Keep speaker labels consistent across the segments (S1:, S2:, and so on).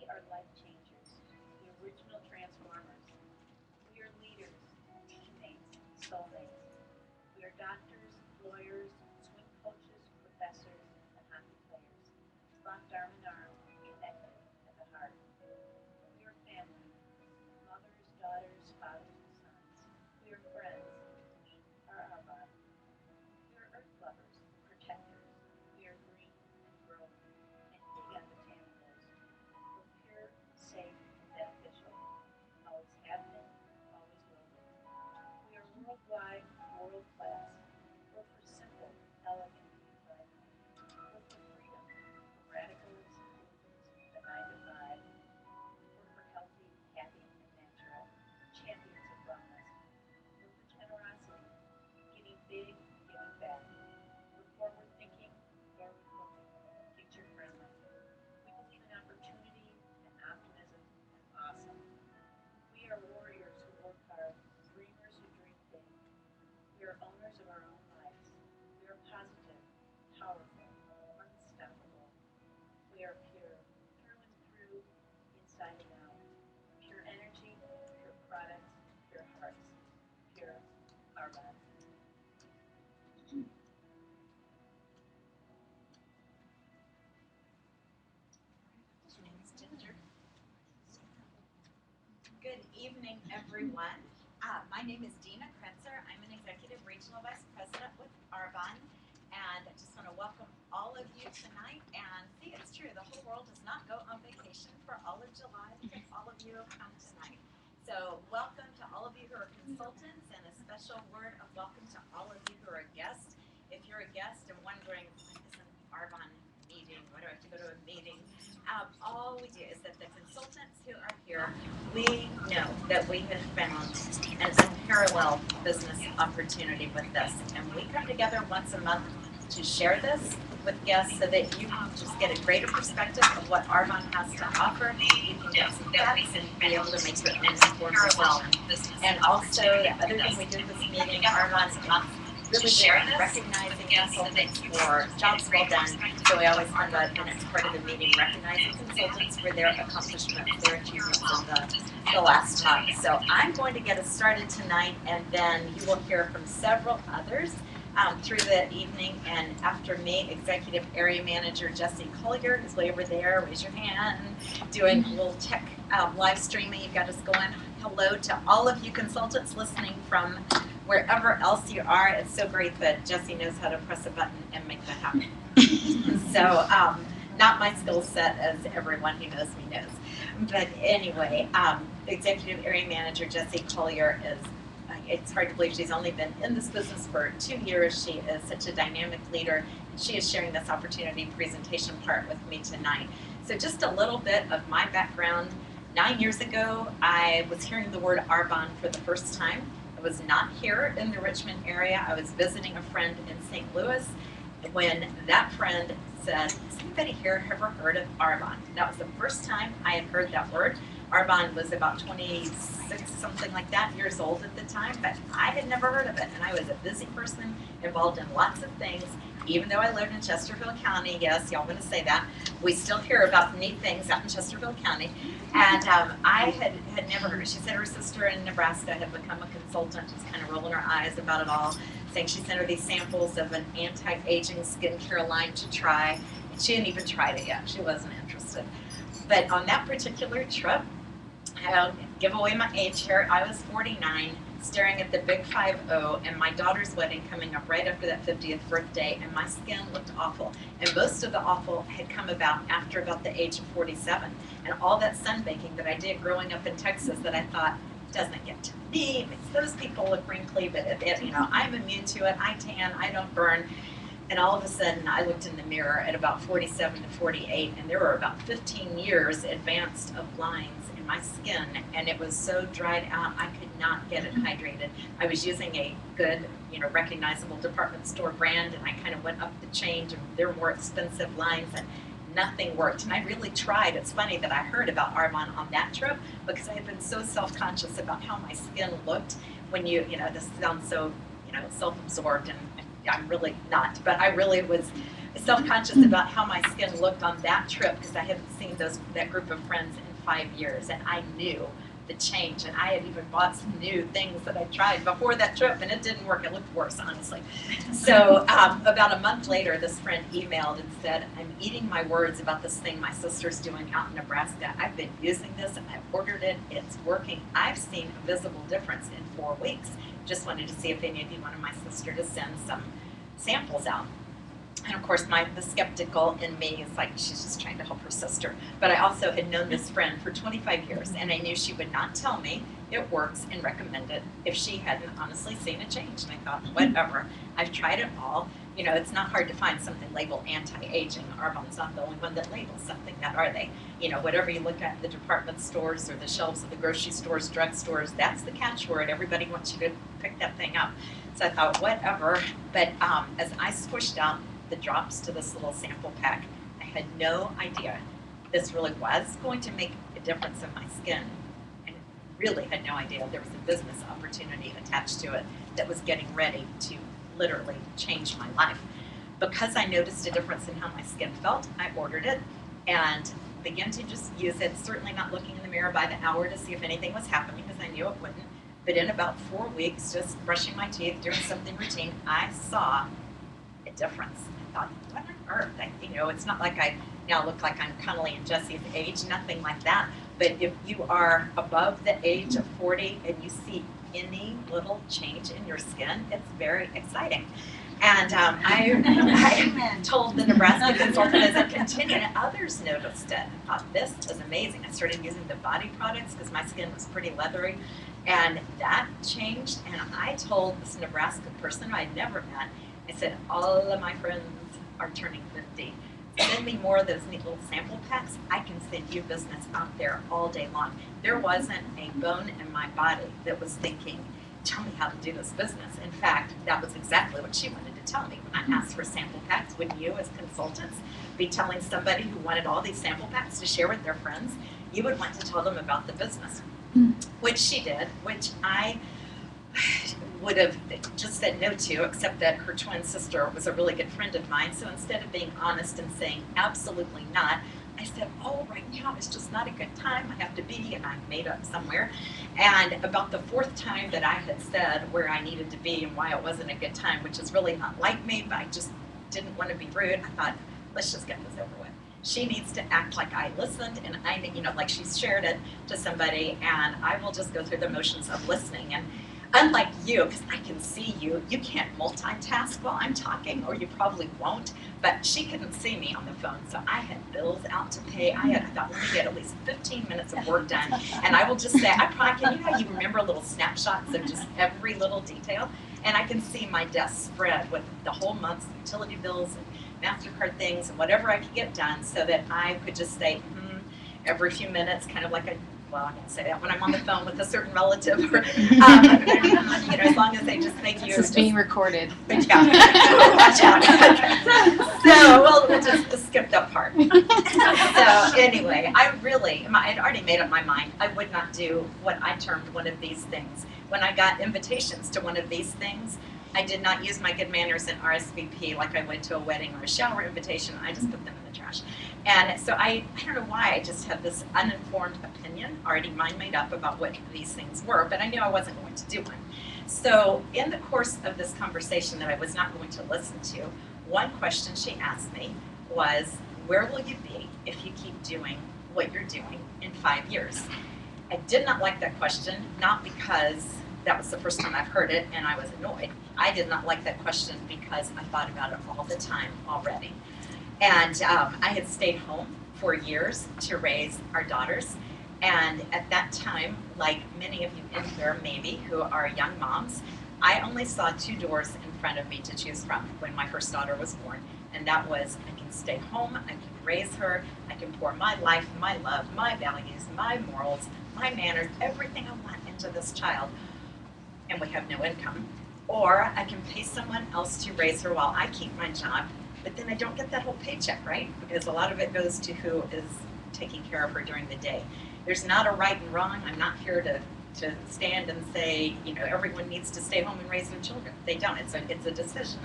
S1: We are life changers, the original transformers. We are leaders, teammates, soulmates. We are doctors, lawyers, swing coaches, professors, and hockey players, locked arm in arm, connected at the heart. We are family, mothers, daughters, fathers, and sons. We are friends. We are Arbonne. We are earth lovers, protectors. We are green and growing, and big on botanicals. We're pure, safe, and beneficial. Always have been, always will be. We are worldwide, world class. We're for simple, elegant life. We're for freedom, from radicalism, the 9 to 5. We're for healthy, happy, and natural. Champions of wellness. We're for generosity, giving big, giving back. We're forward thinking, forward looking, future friendly. We believe in opportunity and optimism and awesome. We are warriors who work hard, dreamers who dream big. We are owners of our own lives. We are positive, powerful, unstoppable. We are pure, through and through, inside and out. Pure energy, pure products, pure hearts, pure Arbonne.
S2: Good evening, everyone. My name is Dina Kretzer. I'm an Executive Regional Vice President with Arbonne, and I just want to welcome all of you tonight. And see, it's true, the whole world does not go on vacation for all of July because all of you have come tonight. So welcome to all of you who are consultants, and a special word of welcome to all of you who are guests. If you're a guest and wondering, when is an Arbonne meeting? Why do I have to go to a meeting? All we do is that the consultants who are here, we know that we have found an unparalleled business opportunity with this. And we come together once a month to share this with guests so that you can just get a greater perspective of what Arbonne has to offer. You can get some facts and be able to make your own informed decision. And also, the other thing we do at this meeting, Arbonne really been recognizing consultants for jobs well done. So we always have the next part of the meeting recognizing consultants for their accomplishments, their achievements in the last month. So I'm going to get us started tonight, and then you will hear from several others through the evening. And after me, Executive Area Manager Jesse Collier is way over there. Raise your hand. Doing a little tech live streaming. You've got us going. Hello to all of you consultants listening from wherever else you are. It's so great that Jesse knows how to press a button and make that happen. So, not my skill set, as everyone who knows me knows. But anyway, Executive Area Manager Jesse Collier is, it's hard to believe she's only been in this business for 2 years. She is such a dynamic leader. She is sharing this opportunity presentation part with me tonight. So just a little bit of my background. 9 years ago, I was hearing the word Arbonne for the first time. I was not here in the Richmond area. I was visiting a friend in St. Louis when that friend said, "Has anybody here ever heard of Arbonne?" That was the first time I had heard that word. Arbonne was about 26, something like that, years old at the time, but I had never heard of it. And I was a busy person involved in lots of things. Even though I lived in Chesterfield County, yes, y'all want to say that, we still hear about neat things out in Chesterfield County. And I had never heard of it. She said her sister in Nebraska had become a consultant, just kind of rolling her eyes about it all, saying she sent her these samples of an anti-aging skincare line to try. And she hadn't even tried it yet. She wasn't interested. But on that particular trip, I'll give away my age here, I was 49, staring at the big 5-0 and my daughter's wedding coming up right after that 50th birthday, and my skin looked awful. And most of the awful had come about after about the age of 47. And all that sunbaking that I did growing up in Texas that I thought, doesn't get to me, it makes those people look wrinkly, but I'm immune to it, I tan, I don't burn. And all of a sudden, I looked in the mirror at about 47 to 48, and there were about 15 years advanced of lines in my skin, and it was so dried out, I could not get it hydrated. I was using a good, recognizable department store brand, and I kind of went up the chain to their more expensive lines, and nothing worked. And I really tried. It's funny that I heard about Arbonne on that trip because I had been so self-conscious about how my skin looked when this sounds so, self-absorbed, and I'm really not, but I really was self-conscious about how my skin looked on that trip because I hadn't seen that group of friends in 5 years, and I knew the change, and I had even bought some new things that I tried before that trip, and it didn't work. It looked worse, honestly. So about a month later, this friend emailed and said, I'm eating my words about this thing my sister's doing out in Nebraska. I've been using this, I ordered it, it's working. I've seen a visible difference in 4 weeks. Just wanted to see if any of you wanted my sister to send some samples out. And of course, the skeptical in me is like, she's just trying to help her sister. But I also had known this friend for 25 years, and I knew she would not tell me it works and recommend it if she hadn't honestly seen a change. And I thought, whatever, I've tried it all. You know, it's not hard to find something labeled anti-aging. Arbonne's not the only one that labels something. That are they? You know, whatever you look at in the department stores or the shelves of the grocery stores, drugstores, that's the catchword. Everybody wants you to pick that thing up. So I thought, whatever. But as I squished out the drops to this little sample pack, I had no idea this really was going to make a difference in my skin, and really had no idea there was a business opportunity attached to it that was getting ready to literally change my life. Because I noticed a difference in how my skin felt, I ordered it and began to just use it, certainly not looking in the mirror by the hour to see if anything was happening because I knew it wouldn't. But in about 4 weeks, just brushing my teeth, doing something routine, I saw a difference. I thought, what on earth? It's not like I now look like I'm Connolly and Jesse's age, nothing like that. But if you are above the age of 40 and you see any little change in your skin, it's very exciting. And I told the Nebraska consultant as it continued, and others noticed it. I thought, this is amazing. I started using the body products because my skin was pretty leathery, and that changed. And I told this Nebraska person who I'd never met, I said, all of my friends are turning 50. Send me more of those neat little sample packs. I can send you business out there all day long. There wasn't a bone in my body that was thinking, tell me how to do this business. In fact, that was exactly what she wanted to tell me. When I asked for sample packs, would you as consultants be telling somebody who wanted all these sample packs to share with their friends? You would want to tell them about the business, which she did, which I would have just said no to, except that her twin sister was a really good friend of mine. So instead of being honest and saying absolutely not, I said, oh, right now it's just not a good time. I have to be, and I made up somewhere. And about the 4th time that I had said where I needed to be and why it wasn't a good time, which is really not like me, but I just didn't want to be rude, I thought, let's just get this over with. She needs to act like I listened, and like she's shared it to somebody, and I will just go through the motions of listening. And unlike you, because I can see you, you can't multitask while I'm talking, or you probably won't, but she couldn't see me on the phone, so I had bills out to pay. I thought, let me get at least 15 minutes of work done, and I will just say, I probably can, how you remember little snapshots of just every little detail, and I can see my desk spread with the whole month's utility bills and MasterCard things and whatever I could get done, so that I could just say, every few minutes, kind of like a, well, I can't say that when I'm on the phone with a certain relative, or, as long as they just make you.
S3: This is being recorded.
S2: Yeah, watch out. So, well, we'll just skip that part. So, anyway, I'd already made up my mind. I would not do what I termed one of these things. When I got invitations to one of these things, I did not use my good manners and RSVP like I went to a wedding or a shower invitation. I just put them in the trash. And so I don't know why, I just had this uninformed opinion, already mind made up about what these things were, but I knew I wasn't going to do one. So in the course of this conversation that I was not going to listen to, one question she asked me was, where will you be if you keep doing what you're doing in 5 years? I did not like that question, not because that was the first time I've heard it and I was annoyed. I did not like that question because I thought about it all the time already. And I had stayed home for years to raise our daughters. And at that time, like many of you in here maybe who are young moms, I only saw 2 doors in front of me to choose from when my first daughter was born. And that was, I can stay home, I can raise her, I can pour my life, my love, my values, my morals, my manners, everything I want into this child, and we have no income. Or I can pay someone else to raise her while I keep my job, but then I don't get that whole paycheck, right? Because a lot of it goes to who is taking care of her during the day. There's not a right and wrong. I'm not here to stand and say, everyone needs to stay home and raise their children. They don't. It's a decision.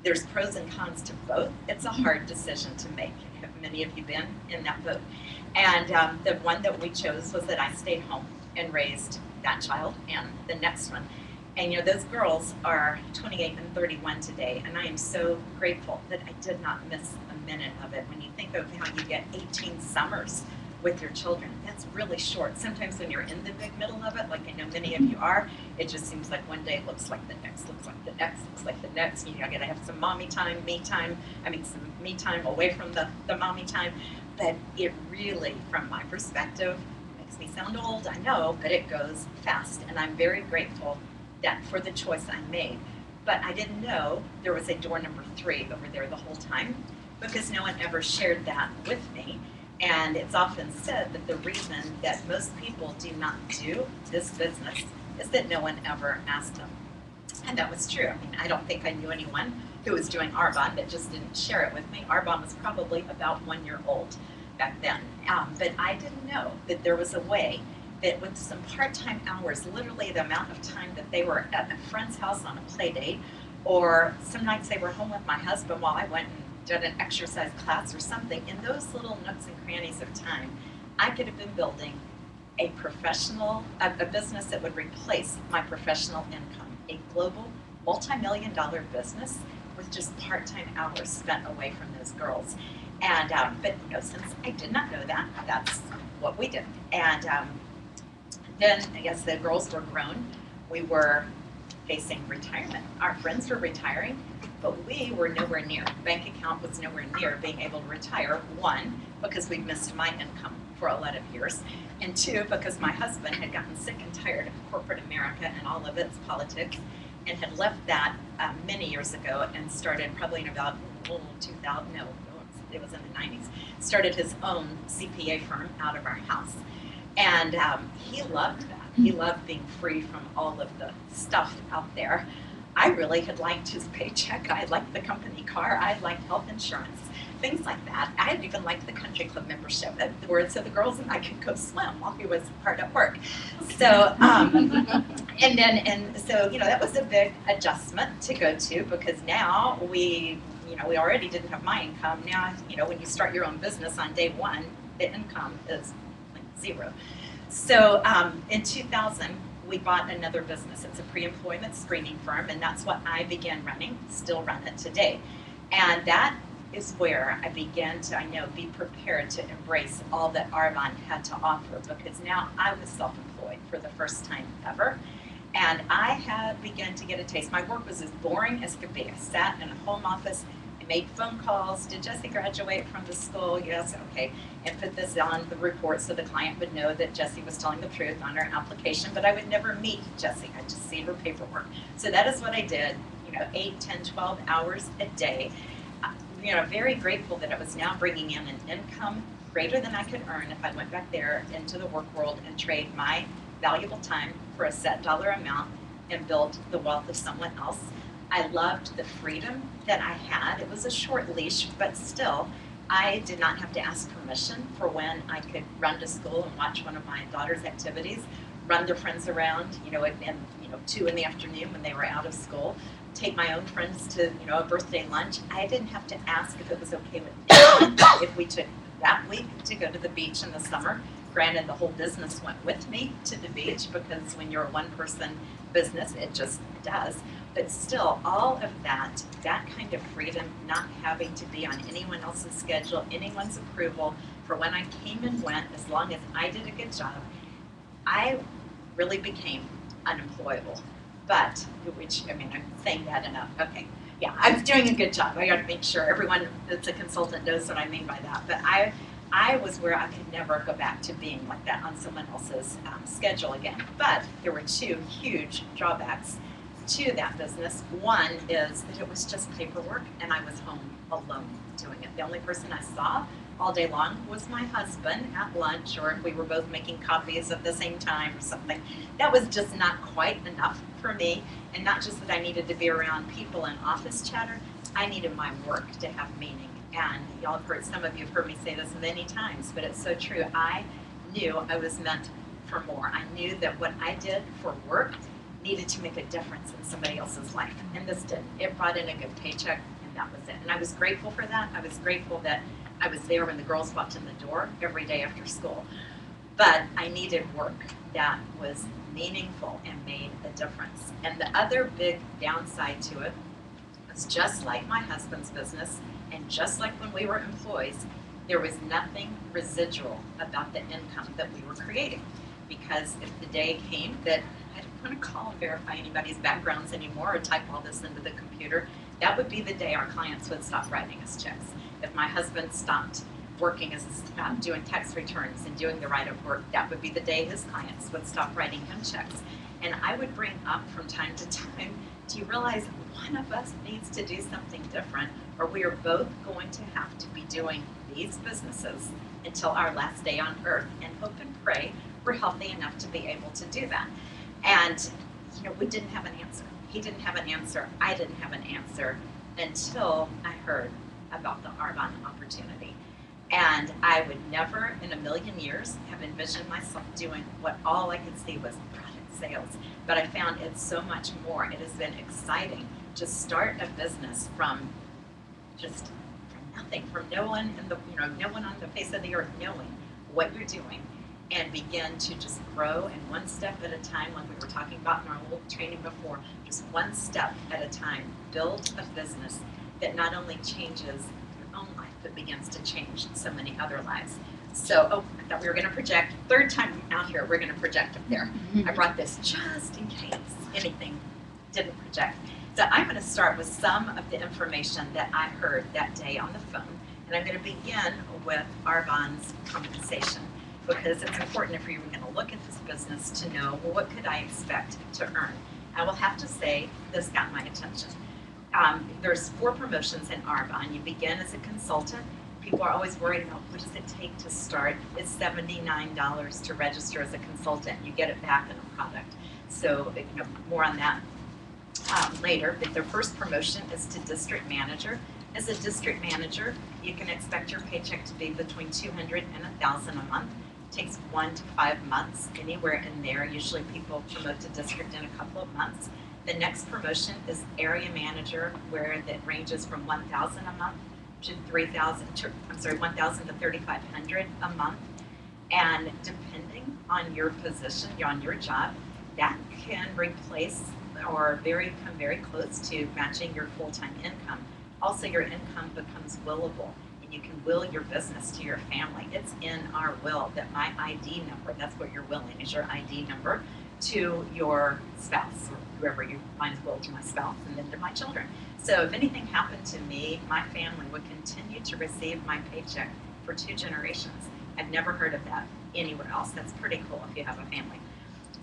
S2: there's pros and cons to both. It's a hard decision to make. Have many of you been in that boat? And the one that we chose was that I stayed home and raised that child and the next one. And you know, those girls are 28 and 31 today, and I am so grateful that I did not miss a minute of it. When you think of how you get 18 summers with your children, that's really short. Sometimes when you're in the big middle of it, like I know many of you are, it just seems like one day looks like the next, looks like the next, looks like the next. You know, I gotta have some mommy time, some me time away from the mommy time. But it really, from my perspective, makes me sound old, I know, but it goes fast. And I'm very grateful that for the choice I made. But I didn't know there was a door number 3 over there the whole time, because no one ever shared that with me. And it's often said that the reason that most people do not do this business is that no one ever asked them. And that was true. I mean, I don't think I knew anyone who was doing Arbonne that just didn't share it with me. Arbonne was probably about 1 year old back then. But I didn't know that there was a way that with some part-time hours, literally the amount of time that they were at a friend's house on a play date, or some nights they were home with my husband while I went and did an exercise class or something, in those little nooks and crannies of time, I could have been building a business that would replace my professional income, a global multi-million-dollar business with just part-time hours spent away from those girls. And but you know, since I did not know that, that's what we did. And then, I guess the girls were grown. We were facing retirement. Our friends were retiring, but we were nowhere near. Bank account was nowhere near being able to retire. 1, because we'd missed my income for a lot of years, and 2, because my husband had gotten sick and tired of corporate America and all of its politics, and had left that many years ago and started probably in about 2000, no, it was in the 90s, started his own CPA firm out of our house. And he loved that. He loved being free from all of the stuff out there. I really had liked his paycheck. I liked the company car. I liked health insurance, things like that. I had even liked the country club membership, where so the girls and I could go swim while he was hard at work. So, so you know, that was a big adjustment to go to, because now we already didn't have my income. Now, you know, when you start your own business on day 1, the income is like 0. So in 2000, we bought another business. It's a pre-employment screening firm, and that's what I began running, still run it today. And that is where I began to, be prepared to embrace all that Arbonne had to offer, because now I was self-employed for the first time ever. And I had begun to get a taste. My work was as boring as could be. I sat in a home office, I made phone calls. Did Jessie graduate from the school? Yes, okay. And put this on the report so the client would know that Jessie was telling the truth on her application, but I would never meet Jessie. I'd just see her paperwork. So that is what I did, 8, 10, 12 hours a day. Very grateful that it was now bringing in an income greater than I could earn if I went back there into the work world and trade my valuable time for a set dollar amount and build the wealth of someone else. I loved the freedom that I had. It was a short leash, but still, I did not have to ask permission for when I could run to school and watch one of my daughter's activities, run their friends around, at 2 in the afternoon when they were out of school, take my own friends to, a birthday lunch. I didn't have to ask if it was okay with anyone if we took that week to go to the beach in the summer. Granted, the whole business went with me to the beach, because when you're a one-person business, it just does. But still, all of that kind of freedom, not having to be on anyone else's schedule, anyone's approval for when I came and went, as long as I did a good job, I really became unemployable. But, I'm saying that enough. Okay, yeah, I was doing a good job. I got to make sure everyone that's a consultant knows what I mean by that. But I was where I could never go back to being like that on someone else's schedule again. But there were 2 huge drawbacks to that business. One is that it was just paperwork, and I was home alone doing it. The only person I saw all day long was my husband at lunch, or if we were both making coffees at the same time or something. That was just not quite enough for me. And not just that I needed to be around people and office chatter, I needed my work to have meaning. And y'all have heard, some of you have heard me say this many times, but it's so true. I knew I was meant for more. I knew that what I did for work needed to make a difference in somebody else's life. And this did. It brought in a good paycheck, and that was it. And I was grateful for that. I was grateful that I was there when the girls walked in the door every day after school. But I needed work that was meaningful and made a difference. And the other big downside to it was, just like my husband's business and just like when we were employees, there was nothing residual about the income that we were creating. Because if the day came that I didn't want to call and verify anybody's backgrounds anymore or type all this into the computer, that would be the day our clients would stop writing us checks. If my husband stopped working as doing tax returns and doing the write-up work, that would be the day his clients would stop writing him checks. And I would bring up from time to time, do you realize one of us needs to do something different, or we are both going to have to be doing these businesses until our last day on earth, and hope and pray we're healthy enough to be able to do that. And we didn't have an answer. He didn't have an answer. I didn't have an answer until I heard about the Arbonne opportunity. And I would never in a million years have envisioned myself doing what all I could see was product sales. But I found it's so much more. It has been exciting to start a business from nothing, from no one no one on the face of the earth knowing what you're doing, and begin to just grow, and one step at a time, like we were talking about in our little training before, just one step at a time, build a business that not only changes your own life, but begins to change so many other lives. So, I thought we were going to project. Third time out here, we're going to project up there. I brought this just in case anything didn't project. So I'm going to start with some of the information that I heard that day on the phone, and I'm going to begin with Arbonne's compensation, because it's important if you're going to look at this business to know, well, what could I expect to earn? I will have to say this got my attention. There's 4 promotions in Arbonne. You begin as a consultant. People are always worried about, what does it take to start? It's $79 to register as a consultant. You get it back in a product. So more on that later. But their first promotion is to district manager. As a district manager, you can expect your paycheck to be between $200 and $1,000 a month. It takes 1 to 5 months, anywhere in there. Usually people promote to district in a couple of months. The next promotion is area manager, where that ranges from $1,000 a month to $1,000 to $3,500 a month. And depending on your position, on your job, that can replace or come very close to matching your full-time income. Also, your income becomes willable, and you can will your business to your family. It's in our will that my ID number, that's what you're willing, is your ID number to your spouse, or whoever you might as well to my spouse, and then to my children. So if anything happened to me, my family would continue to receive my paycheck for 2 generations. I've never heard of that anywhere else. That's pretty cool if you have a family.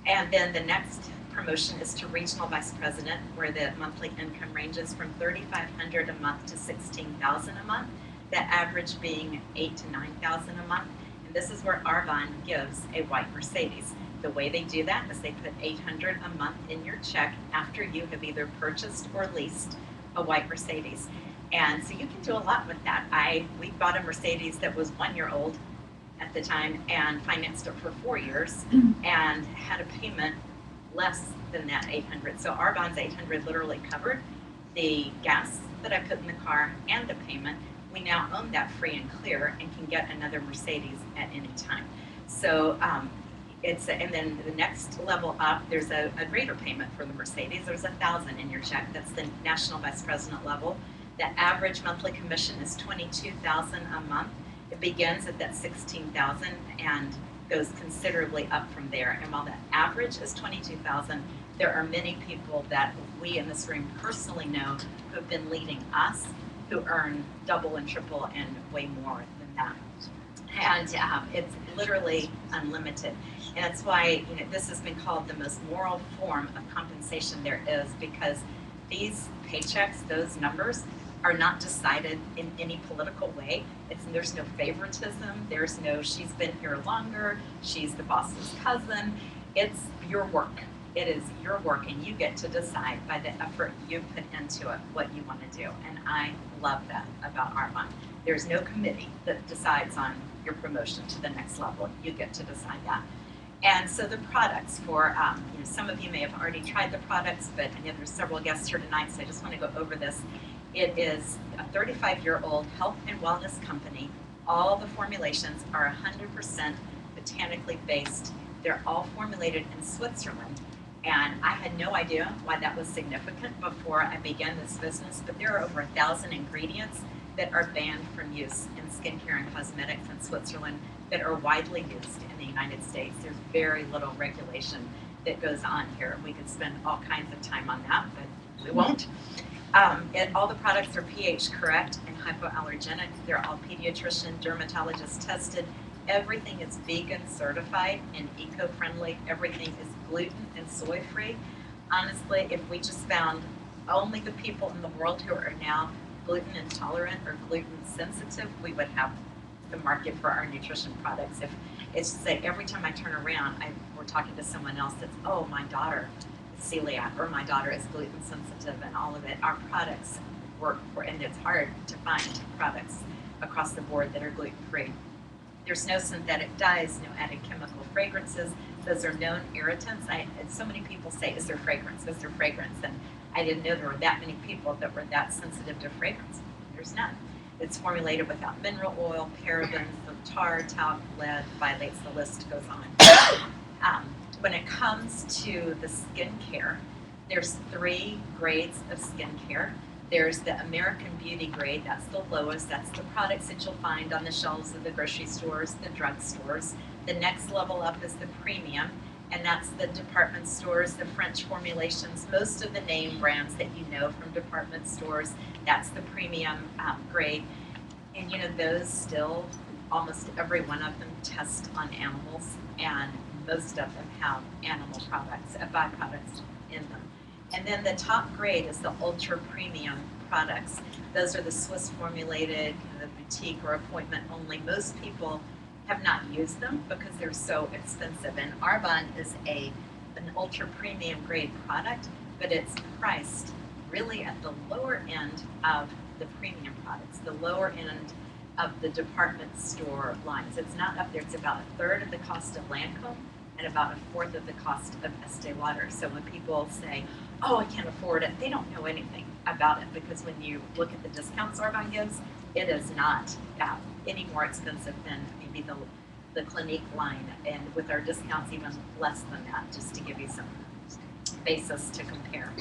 S2: And then the next promotion is to regional vice president, where the monthly income ranges from $3,500 a month to $16,000 a month, the average being $8,000 to $9,000 a month. And this is where Arbonne gives a white Mercedes. The way they do that is they put $800 a month in your check after you have either purchased or leased a white Mercedes. And so you can do a lot with that. We bought a Mercedes that was 1 year old at the time and financed it for 4 years and had a payment less than that $800. So Arbonne's $800 literally covered the gas that I put in the car and the payment. We now own that free and clear and can get another Mercedes at any time. So and then the next level up, there's a greater payment for the Mercedes. There's $1,000 in your check. That's the national vice president level. The average monthly commission is $22,000 a month. It begins at that $16,000 and goes considerably up from there. And while the average is $22,000, there are many people that we in this room personally know who have been leading us who earn double and triple and way more than that. And it's literally unlimited. And that's why this has been called the most moral form of compensation there is, because these paychecks, those numbers, are not decided in any political way. There's no favoritism. There's no, she's been here longer, she's the boss's cousin. It's your work. It is your work, and you get to decide by the effort you put into it what you want to do. And I love that about Arbonne. There's no committee that decides on your promotion to the next level. You get to decide that. And so the products for, some of you may have already tried the products, but I know there's several guests here tonight, so I just want to go over this. It is a 35-year-old health and wellness company. All the formulations are 100% botanically based. They're all formulated in Switzerland. And I had no idea why that was significant before I began this business, but there are over 1,000 ingredients that are banned from use in skincare and cosmetics in Switzerland that are widely used in the United States. There's very little regulation that goes on here. We could spend all kinds of time on that, but we won't. All the products are pH correct and hypoallergenic. They're all pediatrician, dermatologist tested. Everything is vegan certified and eco-friendly. Everything is gluten and soy free. Honestly, if we just found only the people in the world who are now gluten intolerant or gluten sensitive, we would have the market for our nutrition products. If it's just like every time I turn around, we're talking to someone else that's, oh, my daughter is celiac or my daughter is gluten sensitive and all of it. Our products work for, and it's hard to find products across the board that are gluten free. There's no synthetic dyes, no added chemical fragrances. Those are known irritants. And so many people say, is there fragrance? Is there fragrance? And I didn't know there were that many people that were that sensitive to fragrance. There's none. It's formulated without mineral oil, parabens, tar, talc, lead, phthalates, the list goes on. When it comes to the skincare, there's 3 grades of skincare. There's the American Beauty grade, that's the lowest. That's the products that you'll find on the shelves of the grocery stores, the drugstores. The next level up is the premium, and that's the department stores, the French formulations, most of the name brands that you know from department stores. That's the premium grade. And those still, almost every one of them test on animals, and most of them have animal products, byproducts in them. And then the top grade is the ultra premium products. Those are the Swiss formulated, the boutique or appointment only. Most people have not used them because they're so expensive. And Arbonne is an ultra premium grade product, but it's priced really at the lower end of the premium products, the lower end of the department store lines. It's not up there. It's about 1/3 of the cost of Lancome and about 1/4 of the cost of Estee Lauder. So when people say, oh, I can't afford it, they don't know anything about it, because when you look at the discounts Arbonne gives, it is not any more expensive than maybe the Clinique line, and with our discounts even less than that, just to give you some basis to compare.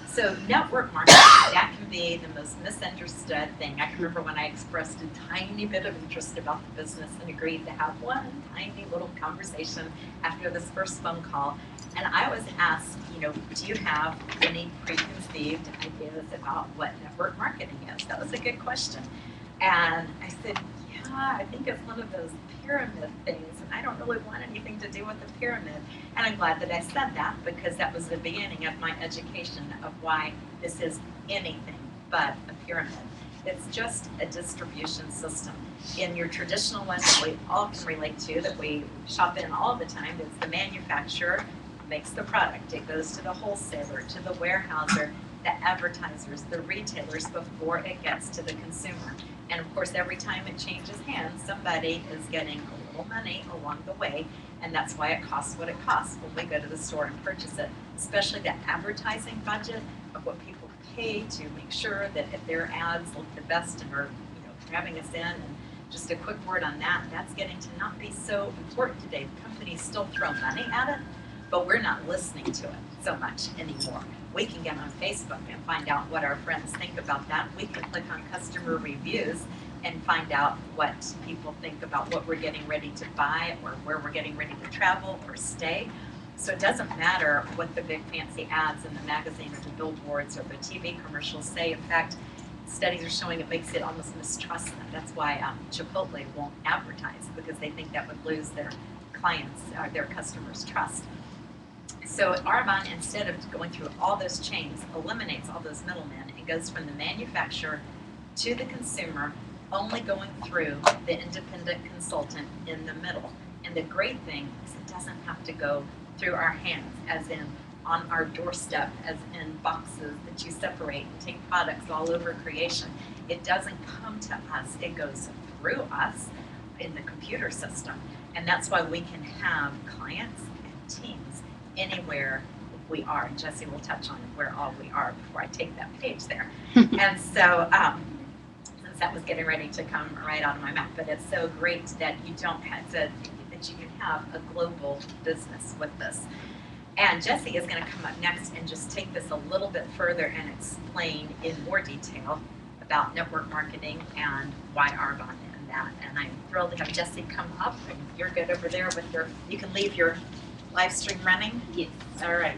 S2: So network marketing, that can be the most misunderstood thing. I can remember when I expressed a tiny bit of interest about the business and agreed to have one tiny little conversation after this first phone call. And I was asked, do you have any preconceived ideas about what network marketing is? That was a good question. And I said, yeah, I think it's one of those pyramid things, and I don't really want anything to do with the pyramid. And I'm glad that I said that, because that was the beginning of my education of why this is anything but a pyramid. It's just a distribution system. In your traditional one that we all can relate to, that we shop in all the time, it's the manufacturer makes the product. It goes to the wholesaler, to the warehouser, the advertisers, the retailers before it gets to the consumer. And of course, every time it changes hands, somebody is getting a little money along the way, and that's why it costs what it costs when we go to the store and purchase it, especially the advertising budget of what people pay to make sure that if their ads look the best and are grabbing us in. And just a quick word on that, that's getting to not be so important today. Companies still throw money at it, but we're not listening to it so much anymore. We can get on Facebook and find out what our friends think about that. We can click on customer reviews and find out what people think about what we're getting ready to buy or where we're getting ready to travel or stay. So it doesn't matter what the big fancy ads in the magazine or the billboards or the TV commercials say. In fact, studies are showing it makes it almost mistrust them. That's why Chipotle won't advertise, because they think that would lose their clients, their customers' trust. So Arbonne, instead of going through all those chains, eliminates all those middlemen. It goes from the manufacturer to the consumer, only going through the independent consultant in the middle. And the great thing is it doesn't have to go through our hands, as in on our doorstep, as in boxes that you separate and take products all over creation. It doesn't come to us. It goes through us in the computer system. And that's why we can have clients and teams anywhere we are. And Jesse will touch on where all we are before I take that page there. And so, since that was getting ready to come right out of my mouth, but it's so great that you don't have to, that you can have a global business with this. And Jesse is going to come up next and just take this a little bit further and explain in more detail about network marketing and why Arbonne and that. And I'm thrilled to have Jesse come up. And you're good over there with your, you can leave your live stream running?
S3: Yes.
S2: All right.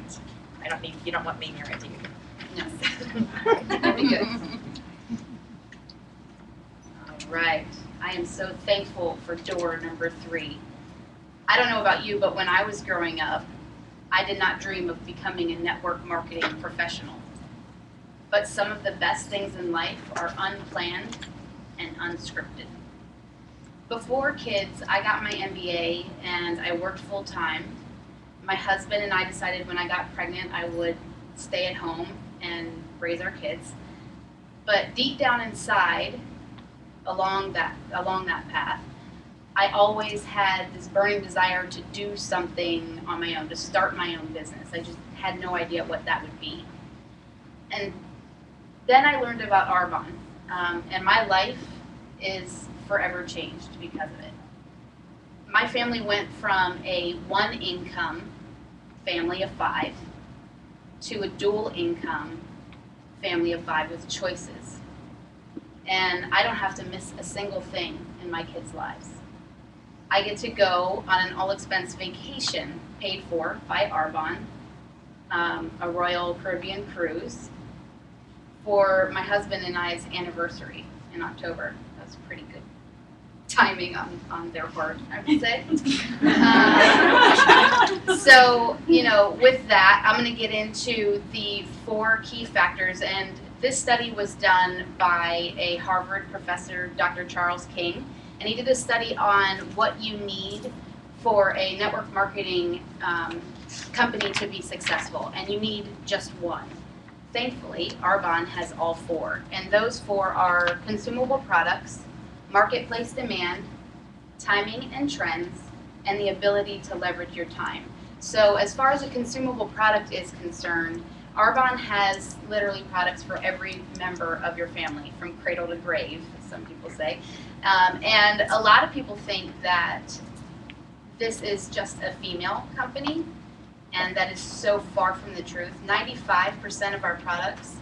S2: You don't want me near it, do you?
S3: No. That'd be good. All right. I am so thankful for door number 3. I don't know about you, but when I was growing up, I did not dream of becoming a network marketing professional. But some of the best things in life are unplanned and unscripted. Before kids, I got my MBA and I worked full time. My husband and I decided when I got pregnant I would stay at home and raise our kids. But deep down inside, along that path, I always had this burning desire to do something on my own, to start my own business. I just had no idea what that would be. And then I learned about Arbonne, and my life is forever changed because of it. My family went from a one-income family of 5 to a dual-income family of 5 with choices. And I don't have to miss a single thing in my kids' lives. I get to go on an all-expense vacation paid for by Arbonne, a Royal Caribbean cruise, for my husband and I's anniversary in October. That's pretty good timing on their part, I would say. So, with that, I'm going to get into the 4 key factors. And this study was done by a Harvard professor, Dr. Charles King. And he did a study on what you need for a network marketing company to be successful. And you need just one. Thankfully, Arbonne has all 4. And those 4 are consumable products, marketplace demand, timing and trends, and the ability to leverage your time. So as far as a consumable product is concerned, Arbonne has literally products for every member of your family, from cradle to grave, as some people say. And a lot of people think that this is just a female company, and that is so far from the truth. 95% of our products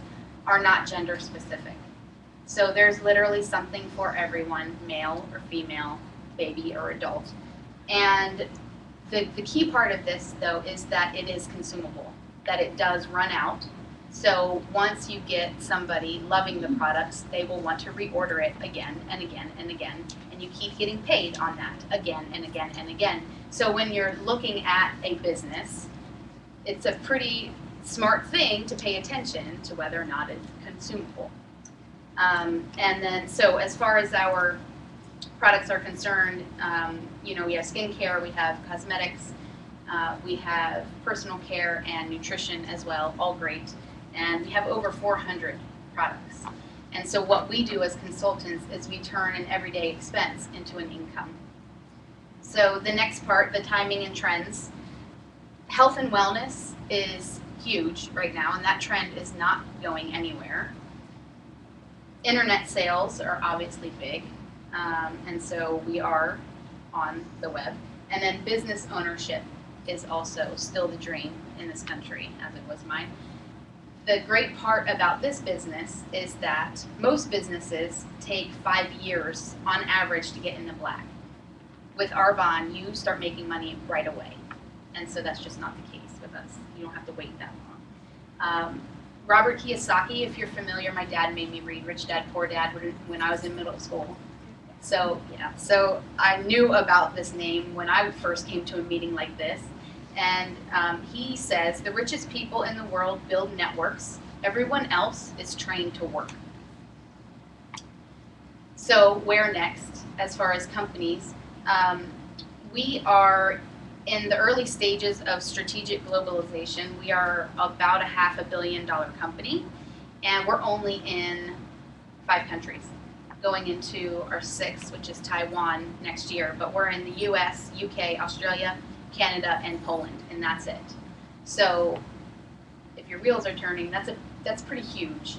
S3: are not gender specific. So there's literally something for everyone, male or female, baby or adult. And the key part of this, though, is that it is consumable, that it does run out. So once you get somebody loving the products, they will want to reorder it again and again and again, and you keep getting paid on that again and again and again. So when you're looking at a business, it's a pretty smart thing to pay attention to whether or not it's consumable. And then, so as far as our products are concerned, we have skincare, we have cosmetics, we have personal care and nutrition as well, all great. And we have over 400 products. And so what we do as consultants is we turn an everyday expense into an income. So the next part, the timing and trends. Health and wellness is huge right now, and that trend is not going anywhere. Internet sales are obviously big, and so we are on the web. And then business ownership is also still the dream in this country, as it was mine. The great part about this business is that most businesses take 5 years on average to get in the black. With Arbonne, you start making money right away. And so that's just not the case with us. You don't have to wait that long. Robert Kiyosaki, if you're familiar, my dad made me read Rich Dad, Poor Dad when I was in middle school. So I knew about this name when I first came to a meeting like this. And he says, the richest people in the world build networks. Everyone else is trained to work. So where next as far as companies? We are in the early stages of strategic globalization. We are about a $500 million company, and we're only in 5 countries. going into our 6th, which is Taiwan next year. But we're in the US, UK, Australia, Canada, and Poland, and that's it. So if your wheels are turning, that's pretty huge.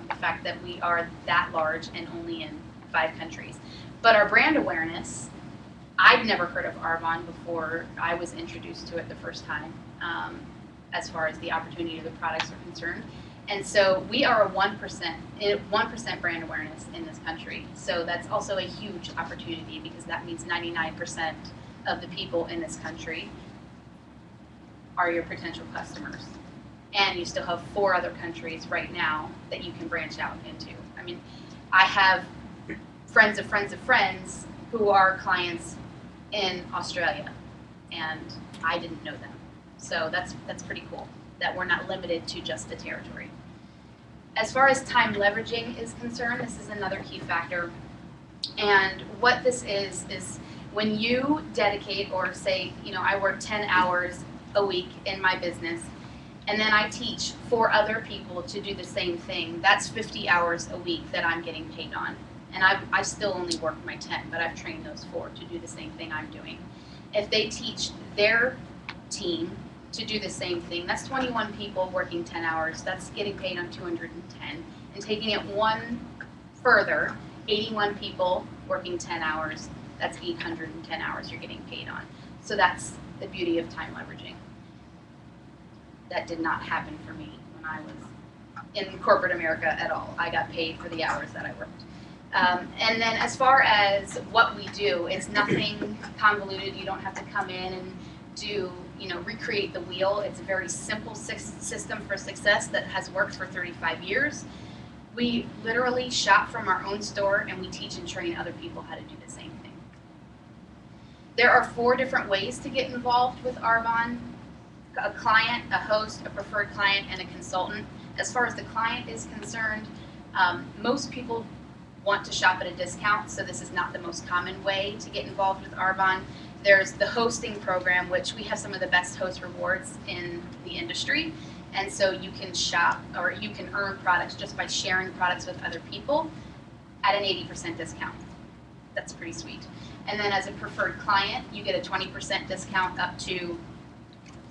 S3: The fact that we are that large and only in 5 countries. But our brand awareness, I'd never heard of Arbonne before I was introduced to it the first time, as far as the opportunity of the products are concerned. And so we are a 1% brand awareness in this country. So that's also a huge opportunity, because that means 99% of the people in this country are your potential customers. And you still have 4 other countries right now that you can branch out into. I mean, I have friends of friends of friends who are clients in Australia, and I didn't know them. So that's pretty cool that we're not limited to just the territory. As far as time leveraging is concerned, this is another key factor. And what this is when you dedicate, or say, I work 10 hours a week in my business, and then I teach 4 other people to do the same thing, that's 50 hours a week that I'm getting paid on. And I still only work my 10, but I've trained those 4 to do the same thing I'm doing. If they teach their team to do the same thing, that's 21 people working 10 hours. That's getting paid on 210. And taking it one further, 81 people working 10 hours, that's 810 hours you're getting paid on. So that's the beauty of time leveraging. That did not happen for me when I was in corporate America at all. I got paid for the hours that I worked. And then as far as what we do, it's nothing convoluted. You don't have to come in and do, recreate the wheel. It's a very simple system for success that has worked for 35 years. We literally shop from our own store, and we teach and train other people how to do the same thing. There are 4 different ways to get involved with Arbonne: a client, a host, a preferred client, and a consultant. As far as the client is concerned, most people want to shop at a discount, so this is not the most common way to get involved with Arbonne. There's the hosting program, which we have some of the best host rewards in the industry, and so you can shop, or you can earn products just by sharing products with other people at an 80% discount. That's pretty sweet. And then as a preferred client, you get a 20% discount up to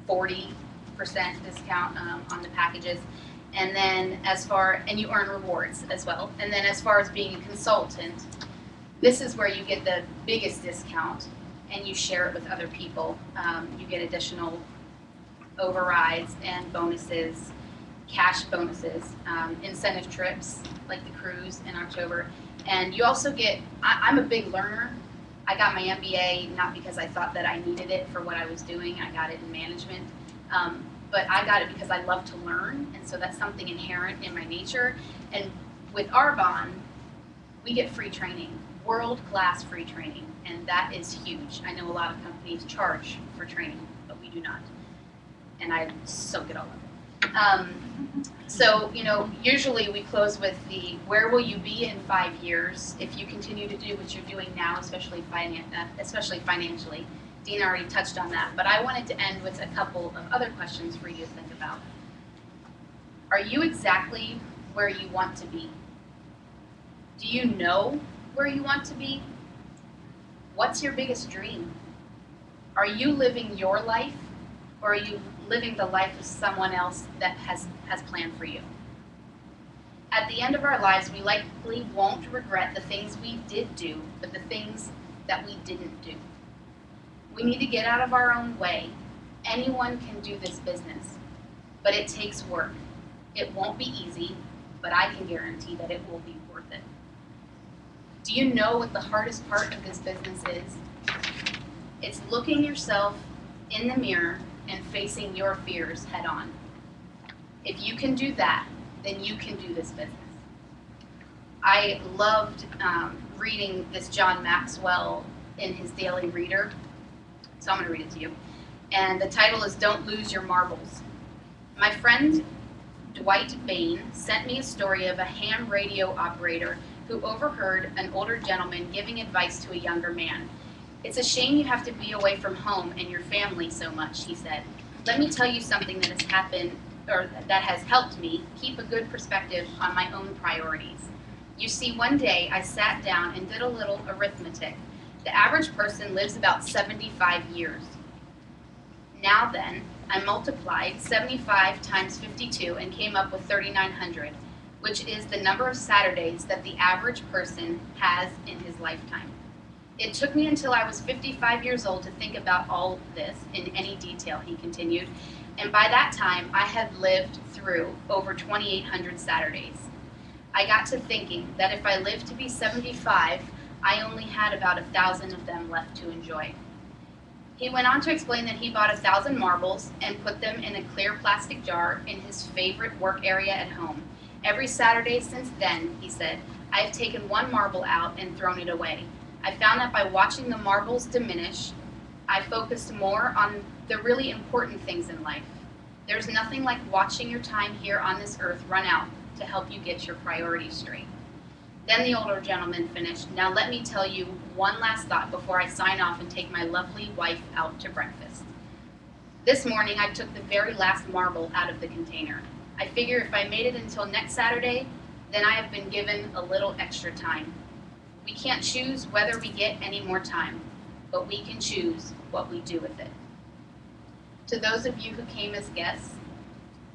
S3: 40% discount on the packages. And then and you earn rewards as well. And then as far as being a consultant, this is where you get the biggest discount, and you share it with other people. You get additional overrides and bonuses, cash bonuses, incentive trips like the cruise in October. And you also get, I'm a big learner. I got my MBA not because I thought that I needed it for what I was doing. I got it in management. But I got it because I love to learn, and so that's something inherent in my nature. And with Arbonne, we get free training, world-class free training, and that is huge. I know a lot of companies charge for training, but we do not. And I soak it all up. So, usually we close with where will you be in 5 years if you continue to do what you're doing now, especially financially. Dina already touched on that, but I wanted to end with a couple of other questions for you to think about. Are you exactly where you want to be? Do you know where you want to be? What's your biggest dream? Are you living your life, or are you living the life of someone else that has planned for you? At the end of our lives, we likely won't regret the things we did do, but the things that we didn't do. We need to get out of our own way. Anyone can do this business, but it takes work. It won't be easy, but I can guarantee that it will be worth it. Do you know what the hardest part of this business is? It's looking yourself in the mirror and facing your fears head on. If you can do that, then you can do this business. I loved reading this John Maxwell in his Daily Reader. So I'm going to read it to you. And the title is Don't Lose Your Marbles. My friend Dwight Bain sent me a story of a ham radio operator who overheard an older gentleman giving advice to a younger man. It's a shame you have to be away from home and your family so much, he said. Let me tell you something that has happened, or that has helped me keep a good perspective on my own priorities. You see, one day I sat down and did a little arithmetic. The average person lives about 75 years. Now then, I multiplied 75 times 52 and came up with 3,900, which is the number of Saturdays that the average person has in his lifetime. It took me until I was 55 years old to think about all of this in any detail, he continued, and by that time I had lived through over 2,800 Saturdays. I got to thinking that if I lived to be 75, I only had about 1,000 of them left to enjoy. He went on to explain that he bought 1,000 marbles and put them in a clear plastic jar in his favorite work area at home. Every Saturday since then, he said, I have taken one marble out and thrown it away. I found that by watching the marbles diminish, I focused more on the really important things in life. There's nothing like watching your time here on this earth run out to help you get your priorities straight. Then the older gentleman finished, now let me tell you one last thought before I sign off and take my lovely wife out to breakfast. This morning I took the very last marble out of the container. I figure if I made it until next Saturday, then I have been given a little extra time. We can't choose whether we get any more time, but we can choose what we do with it. To those of you who came as guests,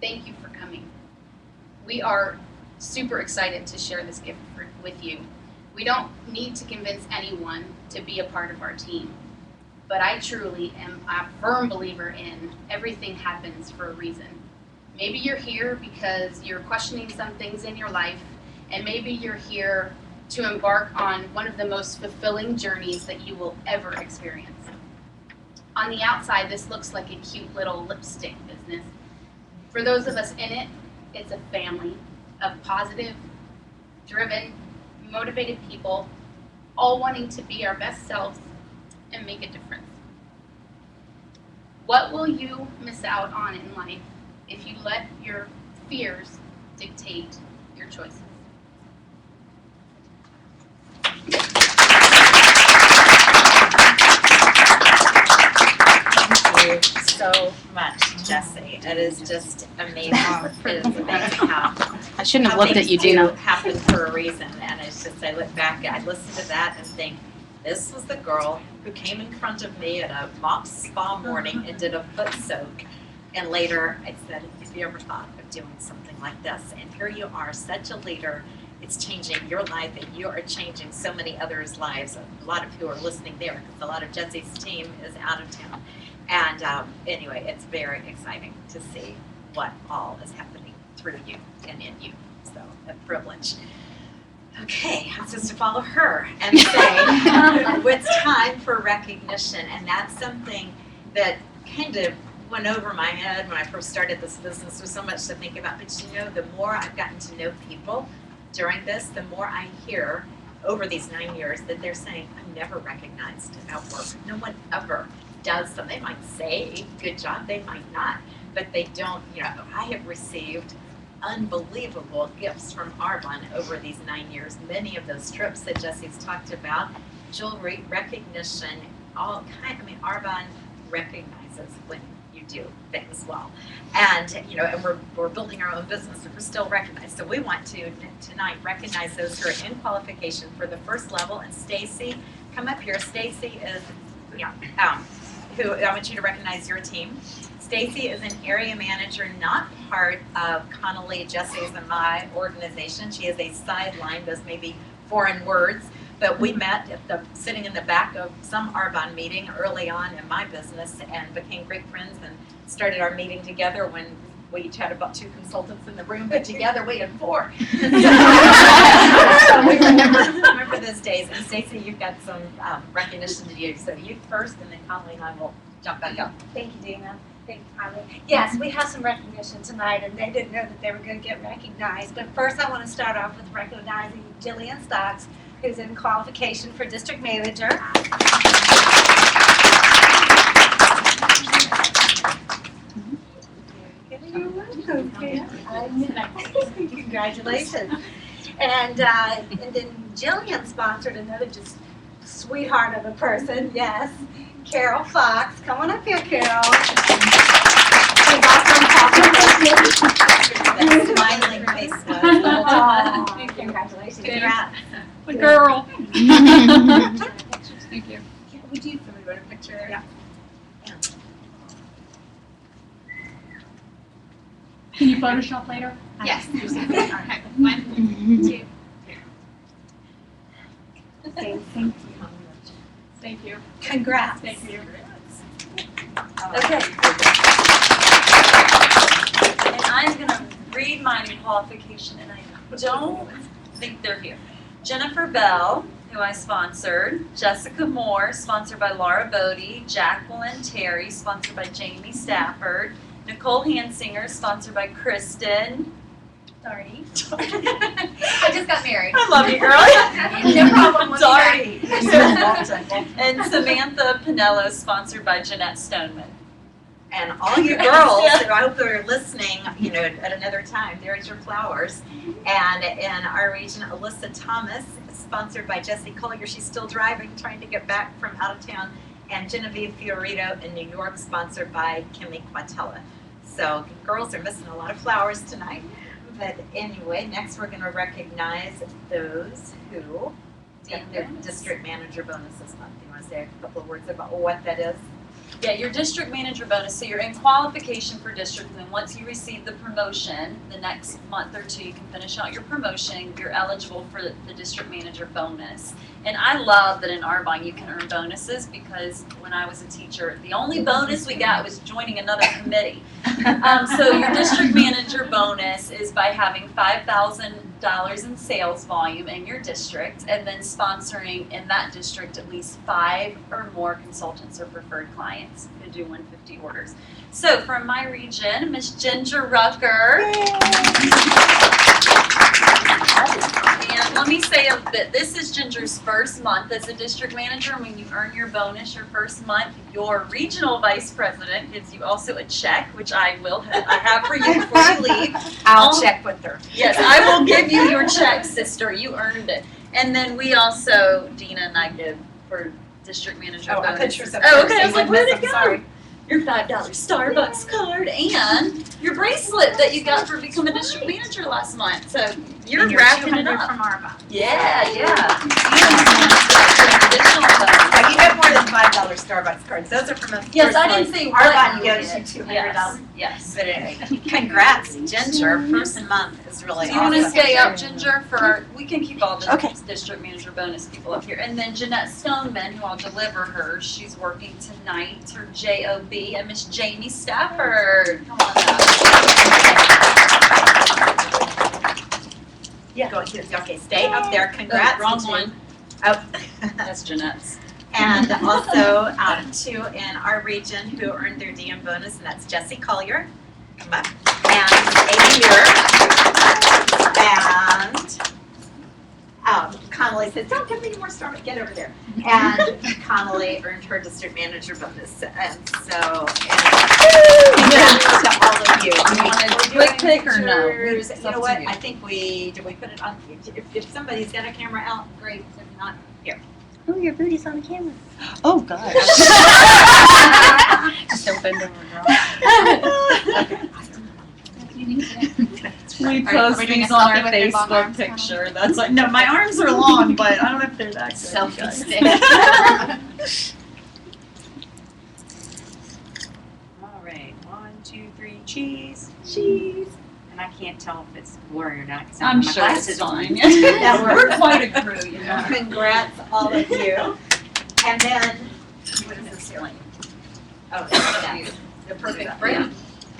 S3: thank you for coming. We are super excited to share this gift with you. We don't need to convince anyone to be a part of our team, but I truly am a firm believer in everything happens for a reason. Maybe you're here because you're questioning some things in your life, and maybe you're here to embark on one of the most fulfilling journeys that you will ever experience. On the outside, this looks like a cute little lipstick business. For those of us in it, it's a family of positive, driven, motivated people, all wanting to be our best selves and make a difference. What will you miss out on in life if you let your fears dictate your choices?
S2: Thank you so much, Jessie. It is just amazing. It is amazing
S3: I shouldn't have looked at you,
S2: Dina.
S3: Dina.
S2: Happened for a reason, and it's just I look back, I listen to that and think, this was the girl who came in front of me at a mock spa morning and did a foot soak. And later I said, have you ever thought of doing something like this? And here you are, such a leader. It's changing your life, and you are changing so many others' lives. A lot of who are listening there, because a lot of Jessie's team is out of town. And anyway, it's very exciting to see what all is happening through you and in you. So, a privilege. Okay, I'm supposed to follow her and say, it's time for recognition. And that's something that kind of went over my head when I first started this business. There's so much to think about. But you know, the more I've gotten to know people during this, the more I hear over these 9 years that they're saying, I'm never recognized at work. No one ever does something. They might say, good job, they might not, but they don't, you know, I have received unbelievable gifts from Arbonne over these 9 years. Many of those trips that Jessie's talked about, jewelry, recognition, all kind, I mean, Arbonne recognizes when you do things well. And, you know, and we're building our own business, and we're still recognized. So we want to, tonight, recognize those who are in qualification for the first level. And Stacy, come up here. Stacy is, who I want you to recognize your team. Stacy is an area manager, not part of Connolly, Jessie's, and my organization. She is a sideline, those may be foreign words, but we met sitting in the back of some Arbonne meeting early on in my business and became great friends and started our meeting together when we each had about 2 consultants in the room, but together we had 4. So we remember those days. And Stacy, you've got some recognition to do. So you first, and then Connolly and I will jump back up.
S4: Thank you, Dina. Thank you, Connie. Yes, we have some recognition tonight, and they didn't know that they were going to get recognized. But first, I want to start off with recognizing Jillian Stocks, who's in qualification for district manager. Congratulations. And then Jillian sponsored another just sweetheart of a person, yes, Carol Fox. Come on up here, Carol. She's also in qualification.
S2: that smiling face was the whole time.
S4: Oh, congratulations.
S2: Congrats.
S5: The girl.
S3: Thank you.
S2: Yeah, would you somebody want a picture?
S4: Yeah.
S5: Can you Photoshop later?
S3: Yes.
S2: Okay. 1, 2.
S5: Thank you.
S4: Congrats.
S5: Thank you.
S6: Okay. And I'm gonna read my qualification, and I don't think they're here. Jennifer Bell, who I sponsored, Jessica Moore, sponsored by Laura Bodie, Jacqueline Terry, sponsored by Jamie Stafford, Nicole Hansinger, sponsored by Kristen.
S3: Sorry. I just got married.
S6: I love you, girl.
S3: No problem. We'll be back.
S6: Sorry. And Samantha Pinello, sponsored by Jeanette Stoneman.
S2: And all you girls, who I hope they're listening, at another time, there's your flowers. And in our region, Alyssa Thomas, sponsored by Jessie Collier. She's still driving, trying to get back from out of town. And Genevieve Fiorito in New York, sponsored by Kimmy Quatella. So girls are missing a lot of flowers tonight. But anyway, next we're going to recognize those who get their district manager bonus this month. You want to say a couple of words about what that is?
S6: Yeah, your district manager bonus, so you're in qualification for district, and then once you receive the promotion, the next month or two, you can finish out your promotion, you're eligible for the district manager bonus. And I love that in Arbonne you can earn bonuses, because when I was a teacher, the only bonus we got was joining another committee. So your district manager bonus is by having $5,000 in sales volume in your district, and then sponsoring in that district at least 5 or more consultants or preferred clients who do 150 orders. So from my region, Miss Ginger Rucker. And let me say that this is Ginger's first month as a district manager. When you earn your bonus your first month, your regional vice president gives you also a check, which I have for you before you leave.
S2: I'll check with her.
S6: Yes, I will give you your check, sister. You earned it. And then we also, Dina and I give for district manager
S2: Oh, I
S6: bonus.
S2: put yours up
S6: Oh,
S2: there,
S6: okay.
S2: so
S6: I was
S2: you
S6: like,
S2: wouldn't
S6: where'd it
S2: miss,
S6: go?
S2: I'm sorry.
S6: Your $5 Starbucks card and your bracelet that you got for becoming district manager last month. So you're
S2: And your
S6: wrapping it
S2: 200
S6: up.
S2: from Arbonne.
S6: Yeah.
S2: So you get more than $5 Starbucks cards. Those are from a
S6: Yes, I didn't say what
S2: Arbonne
S6: you
S2: gives you
S6: get.
S2: $200.
S6: Yes.
S2: But anyway, congrats, Ginger. First month is really
S6: Do you want to
S2: awesome.
S6: stay up, Ginger, for our, we can keep all the
S2: Okay.
S6: district manager bonus people up here. And then Jeanette Stoneman, who I'll deliver her, she's working tonight, her JOB, and Miss Jamie Stafford. Come on up.
S2: Yeah. Go ahead. Okay, stay up there. Congrats.
S6: Wrong
S2: to-
S6: one.
S2: Oh.
S6: That's Jeanette's.
S2: And also two in our region who earned their DM bonus, and that's Jessie Collier. Come up. And Amy Muir. And Connolly says, don't give me any more Starbucks, get over there. And Connolly earned her district manager bonus. And so, congrats to all of you.
S6: You want a quick pick or no?
S2: Pictures.
S6: It's
S2: You
S6: up
S2: know
S6: to
S2: what,
S6: you.
S2: I think did we put it on, if somebody's got a camera out, great, if not, here.
S7: Oh, your booty's on the camera. Oh, God.
S3: Just don't bend over, girl.
S5: We
S3: Are
S5: post
S3: we doing
S5: these
S3: a
S5: on our
S3: selfie with your long
S5: Facebook
S3: arms,
S5: picture. That's like, no, my arms are long, but I don't know if they're that good.
S3: Selfie
S5: guys.
S3: stick.
S8: All right, 1, 2, 3, cheese. Cheese. And I can't tell if it's blurry or not because I
S6: I'm
S8: have my
S6: sure it's
S8: glasses on.
S6: fine.
S2: That
S6: We're
S2: works.
S6: quite a crew, you know.
S2: Congrats, all of you. And then, what is this here? Oh, that's the perfect brick.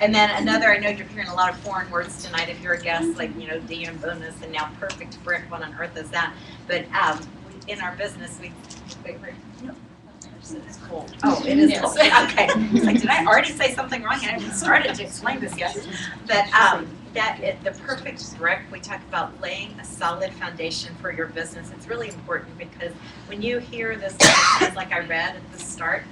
S2: And then another, I know you're hearing a lot of foreign words tonight if you're a guest, like, DM bonus and now perfect brick, what on earth is that? But in our business, wait,
S6: It's cold.
S2: oh, it is
S6: Yes.
S2: cold. Okay. It's like, did I already say something wrong? I haven't started to explain this yet. But the perfect brick, we talk about laying a solid foundation for your business. It's really important because when you hear this, like I read at the start,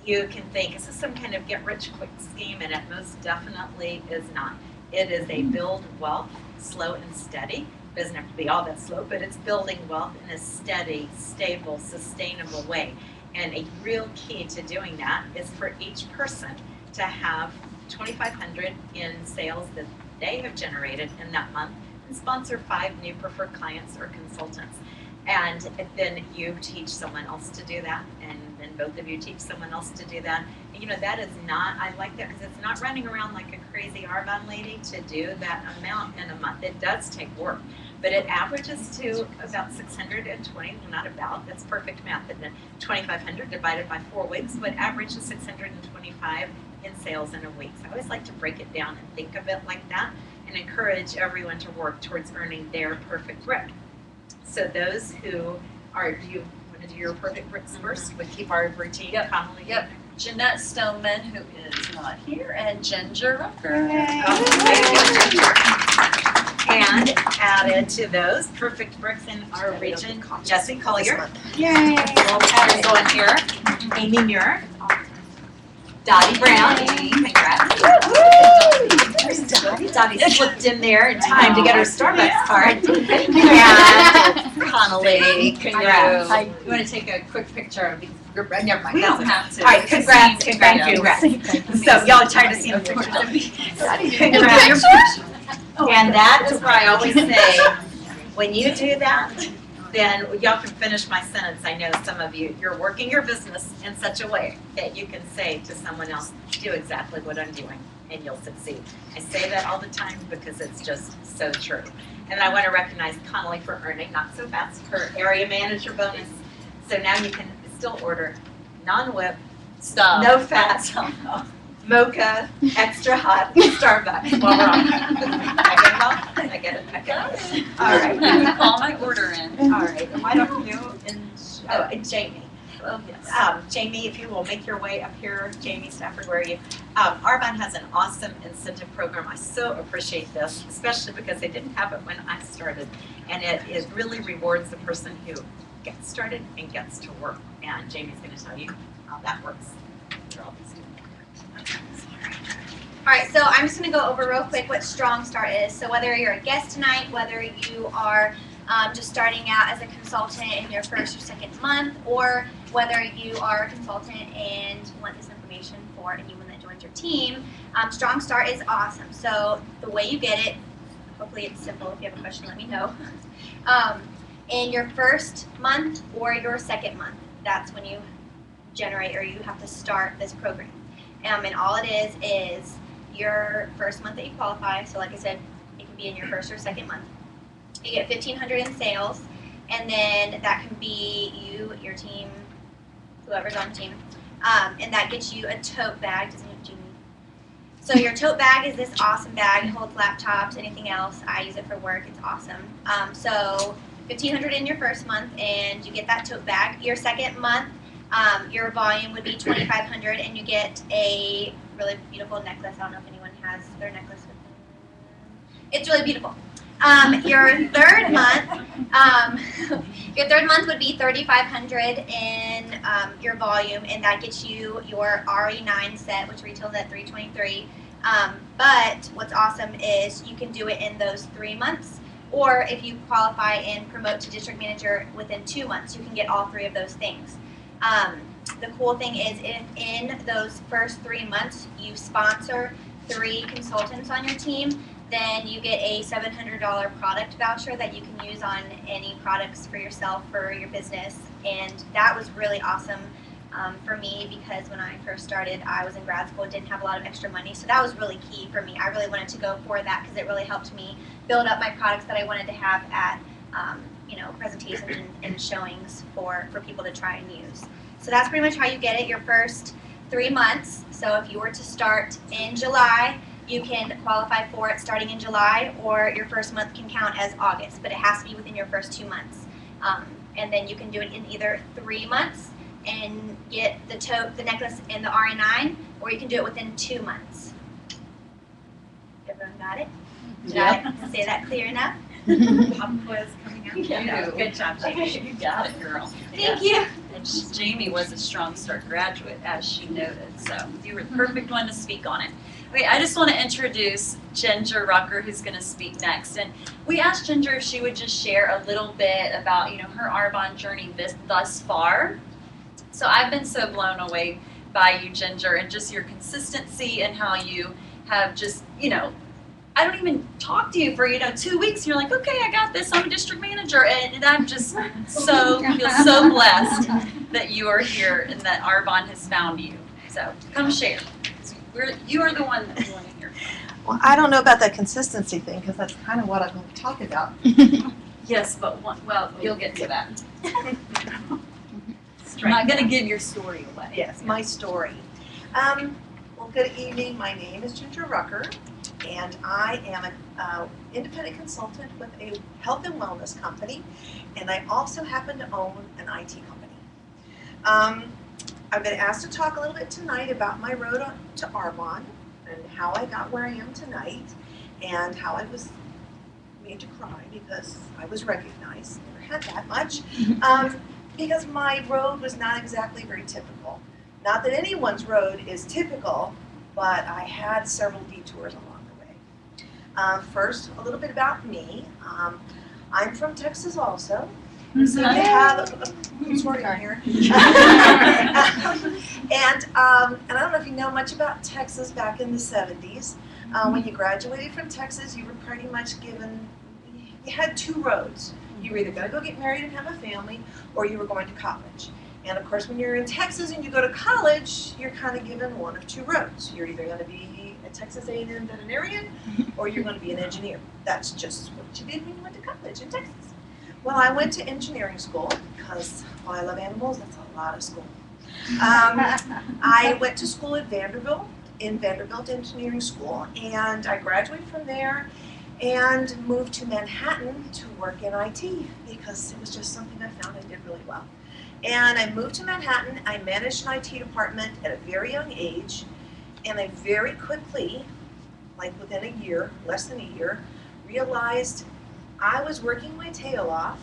S2: you can think, is this some kind of get-rich-quick scheme? And it most definitely is not. It is a build wealth, slow and steady. It doesn't have to be all that slow, but it's building wealth in a steady, stable, sustainable way. And a real key to doing that is for each person to have $2,500 in sales the they have generated in that month and sponsor 5 new preferred clients or consultants. And then you teach someone else to do that, and then both of you teach someone else to do that. And, you know, that is not, I like that because it's not running around like a crazy Arbonne lady to do that amount in a month. It does take work, but it averages to about 620, well, not about, that's perfect math, isn't it? 2,500 divided by 4 weeks would average to 625 in sales in a week. So I always like to break it down and think of it like that and encourage everyone to work towards earning their perfect brick. So those who are, do you want to do your perfect bricks first? We keep our routine.
S6: Yep.
S2: Connolly.
S6: Yep. Jeanette Stoneman, who is not here, and Ginger Rucker.
S2: And added to those perfect bricks in our region, Jessie Collier.
S7: Yay.
S2: Little pattern going here. Amy Muir. Dottie Brown. Congrats. Dottie slipped in there in time to get her Starbucks card. And Connolly, congrats. You want to take a quick picture of these? Never mind.
S6: We don't have to.
S2: All right, congrats, congrats. So y'all are tired of seeing the pictures of me? Congrats. And that is where I always say, when you do that, then y'all can finish my sentence. I know some of you, you're working your business in such a way that you can say to someone else, do exactly what I'm doing and you'll succeed. I say that all the time because it's just so true. And I want to recognize Connolly for earning, not so fast, her area manager bonus. So now you can still order non-whip,
S6: Stop.
S2: no fat, mocha, extra hot Starbucks while we're on. I get it. All right.
S6: Can you call my order in?
S2: All right. And why don't you and Jamie?
S6: Oh, yes.
S2: Jamie, if you will make your way up here, Jamie Stafford, where are you? Arbonne has an awesome incentive program. I so appreciate this, especially because they didn't have it when I started. And it really rewards the person who gets started and gets to work. And Jamie's going to tell you how that works. You're all these
S9: Alright, so I'm just going to go over real quick what Strong Start is. So whether you're a guest tonight, whether you are just starting out as a consultant in your first or second month, or whether you are a consultant and want this information for anyone that joins your team, Strong Start is awesome. So the way you get it, hopefully it's simple. If you have a question, let me know. In your first month or your second month, that's when you generate or you have to start this program. And all it is your first month that you qualify. So like I said, it can be in your first or second month. You get $1,500 in sales, and then that can be you, your team, whoever's on the team, and that gets you a tote bag. Doesn't it, Jeannie? So your tote bag is this awesome bag. It holds laptops, anything else. I use it for work. It's awesome. So $1,500 in your first month, and you get that tote bag. Your second month, your volume would be $2,500, and you get a really beautiful necklace. I don't know if anyone has their necklace with them. It's really beautiful. Your third month would be $3,500 in your volume, and that gets you your RE9 set, which retails at $323. But what's awesome is you can do it in those 3 months, or if you qualify and promote to district manager within 2 months, you can get all 3 of those things. The cool thing is if in those first 3 months you sponsor 3 consultants on your team, then you get a $700 product voucher that you can use on any products for yourself, for your business. And that was really awesome for me because when I first started, I was in grad school, didn't have a lot of extra money. So that was really key for me. I really wanted to go for that because it really helped me build up my products that I wanted to have at presentations and showings for people to try and use. So that's pretty much how you get it your first 3 months. So if you were to start in July, you can qualify for it starting in July, or your first month can count as August, but it has to be within your first 2 months. And then you can do it in either 3 months and get the tote, the necklace, and the RE9, or you can do it within 2 months. Everyone got it? Got it? Say that clear enough?
S2: Pop quiz coming out.
S6: Yeah.
S2: Good job, Jamie.
S6: You got it, girl.
S9: Thank you.
S6: And Jamie was a Strong Start graduate, as she noted, so you were the perfect one to speak on it. Okay, I just want to introduce Ginger Rucker, who's going to speak next. And we asked Ginger if she would just share a little bit about, her Arbonne journey thus far. So I've been so blown away by you, Ginger, and just your consistency and how you have just, I don't even talk to you for 2 weeks. You're like, okay, I got this. I'm a district manager, and I'm just feel so blessed that you are here and that Arbonne has found you. So come share. You are the one that we want to hear from.
S5: Well, I don't know about that consistency thing because that's kind of what I'm going to talk about.
S6: Yes, but you'll get to that. I'm not going to give your story away.
S5: Yes, my story. Well, good evening. My name is Ginger Rucker, and I am an independent consultant with a health and wellness company, and I also happen to own an IT company. I've been asked to talk a little bit tonight about my road to Arbonne and how I got where I am tonight and how I was made to cry because I was recognized. Never had that much. Because my road was not exactly very typical. Not that anyone's road is typical, but I had several detours along the way. First, a little bit about me. I'm from Texas also. So you have a consortium here. And I don't know if you know much about Texas back in the 70s. When you graduated from Texas, you were pretty much given, you had two roads. You were either going to go get married and have a family, or you were going to college. And of course, when you're in Texas and you go to college, you're kind of given one of two roads. You're either going to be a Texas A&M veterinarian, or you're going to be an engineer. That's just what you did when you went to college in Texas. Well, I went to engineering school because while I love animals, that's a lot of school. I went to school at Vanderbilt Engineering School, and I graduated from there and moved to Manhattan to work in IT because it was just something I found I did really well. And I moved to Manhattan. I managed an IT department at a very young age, and I very quickly, like within a year, less than a year, realized I was working my tail off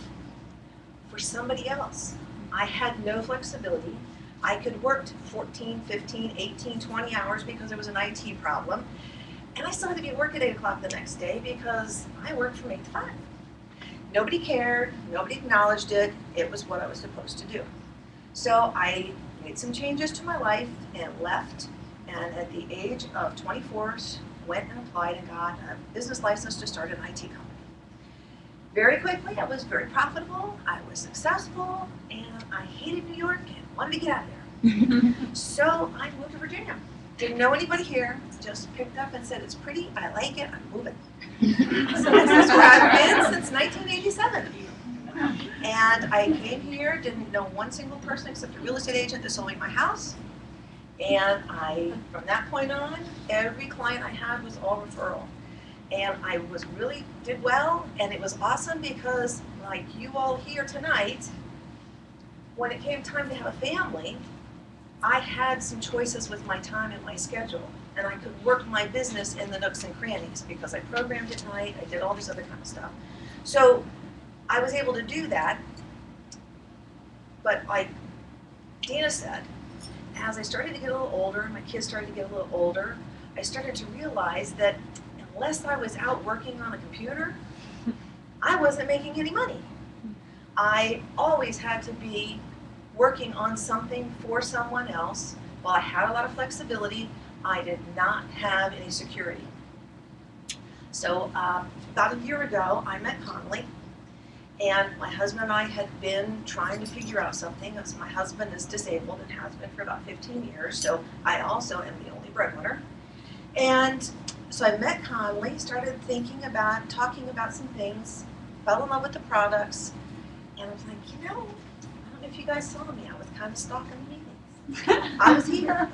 S5: for somebody else. I had no flexibility. I could work 14, 15, 18, 20 hours because there was an IT problem. And I still had to be at work at 8 o'clock the next day because I worked from 8 to 5. Nobody cared, nobody acknowledged it. It was what I was supposed to do. So I made some changes to my life and left. And at the age of 24, went and applied and got a business license to start an IT company. Very quickly, I was very profitable, I was successful, and I hated New York and wanted to get out of there. So I moved to Virginia. Didn't know anybody here, just picked up and said, it's pretty, I like it, I'm moving. So this is where I've been since 1987. And I came here, didn't know one single person except a real estate agent that sold me my house. And from that point on, every client I had was all referral. And I did well, and it was awesome because, like you all here tonight, when it came time to have a family, I had some choices with my time and my schedule, and I could work my business in the nooks and crannies because I programmed at night, I did all this other kind of stuff. So I was able to do that, but like Dina said, as I started to get a little older, my kids started to get a little older, I started to realize that unless I was out working on a computer, I wasn't making any money. I always had to be working on something for someone else. While I had a lot of flexibility, I did not have any security. So about a year ago, I met Conley, and my husband and I had been trying to figure out something. Because my husband is disabled and has been for about 15 years, so I also am the only breadwinner. And so I met Conley, started talking about some things, fell in love with the products, and I was like, I don't know if you guys saw me, I was kind of stalking the meetings. I was here.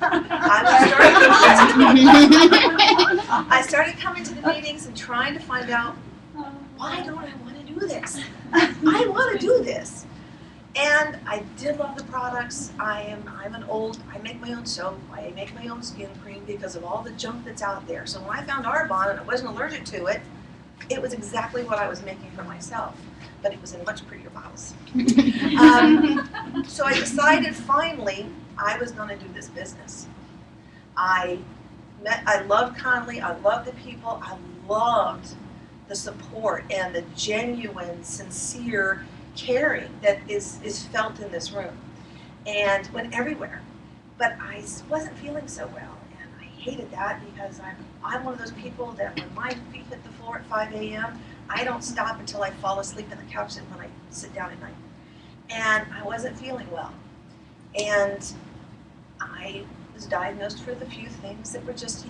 S5: I started coming to the meetings and trying to find out, why don't I want to do this? I want to do this. And I did love the products. I make my own soap, I make my own skin cream because of all the junk that's out there. So when I found Arbonne and I wasn't allergic to it, it was exactly what I was making for myself, but it was in much prettier bottles. So I decided finally I was going to do this business. I loved Conley, I loved the people, I loved the support and the genuine, sincere caring that is felt in this room and went everywhere. But I wasn't feeling so well, and I hated that because I'm one of those people that when my feet hit the floor at 5 a.m., I don't stop until I fall asleep in the couch when I sit down at night. And I wasn't feeling well. And I was diagnosed with a few things that were just,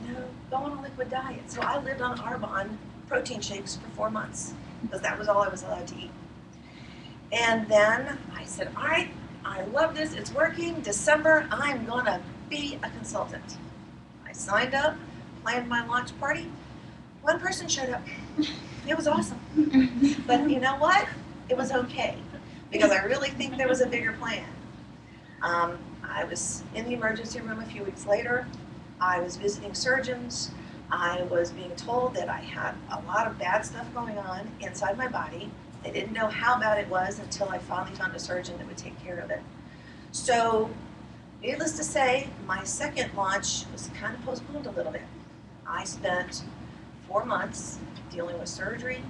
S5: go on a liquid diet. So I lived on Arbonne protein shakes for 4 months because that was all I was allowed to eat. And then I said, all right, I love this, it's working. December, I'm gonna be a consultant. I signed up, planned my launch party. One person showed up. It was awesome. But you know what? It was okay because I really think there was a bigger plan. I was in the emergency room a few weeks later. I was visiting surgeons. I was being told that I had a lot of bad stuff going on inside my body. They didn't know how bad it was until I finally found a surgeon that would take care of it. So, needless to say, my second launch was kind of postponed a little bit. I spent 4 months dealing with surgery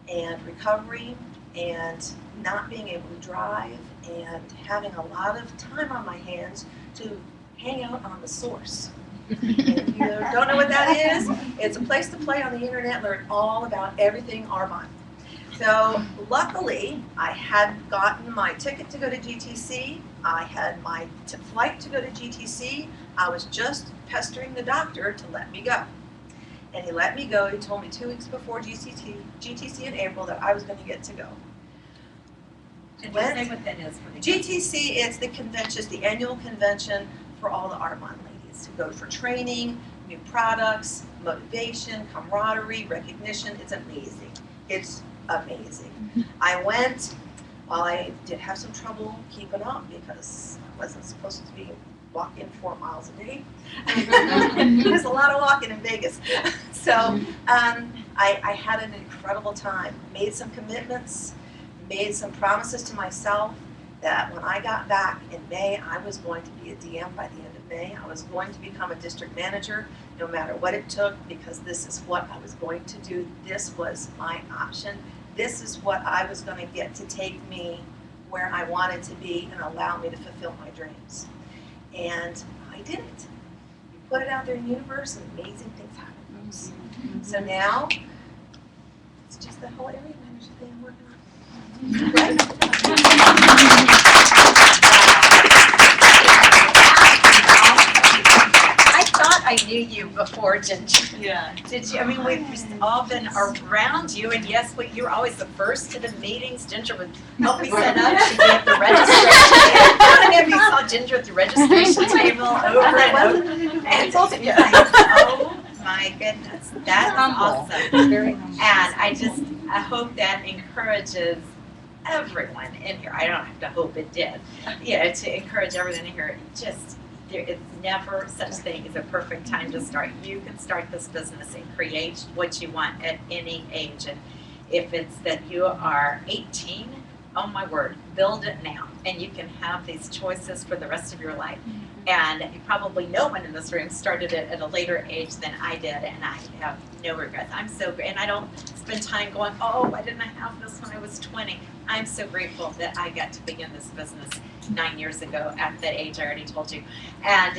S5: and recovery and not being able to drive and having a lot of time on my hands to hang out on the Source. And if you don't know what that is, it's a place to play on the internet, learn all about everything Arbonne. So luckily, I had gotten my ticket to go to GTC. I had my flight to go to GTC. I was just pestering the doctor to let me go. And he let me go. He told me 2 weeks before GTC in April that I was going to get to go.
S2: And just say what that is for the
S5: GTC, it's the convention, it's the annual convention for all the Arbonne ladies to go for training, new products, motivation, camaraderie, recognition. It's amazing. It's amazing. I went, while I did have some trouble keeping up because I wasn't supposed to be walking 4 miles a day. There's a lot of walking in Vegas. So I had an incredible time. Made some commitments, made some promises to myself that when I got back in May, I was going to be a DM by the end of May. I was going to become a district manager no matter what it took because this is what I was going to do. This was my option. This is what I was going to get to take me where I wanted to be and allow me to fulfill my dreams. And I did it. You put it out there in the universe and amazing things happen. So now, it's just the whole area manager thing I'm working on.
S2: I thought I knew you before, Ginger.
S8: Yeah.
S2: Did you? I mean, we've just all been around you, and yes, you were always the first to the meetings. Ginger would help me set up. She gave the registration. How many of you saw Ginger at the registration table over and over? And oh my goodness, that's awesome.
S7: Very humble.
S2: And I hope that encourages everyone in here. I don't have to hope it did. To encourage everyone in here. There is never such thing as a perfect time to start. You can start this business and create what you want at any age. And if it's that you are 18, oh my word, build it now. And you can have these choices for the rest of your life. And probably no one in this room started it at a later age than I did, and I have no regrets. I'm so great, and I don't spend time going, oh, why didn't I have this when I was 20? I'm so grateful that I got to begin this business 9 years ago at that age I already told you. And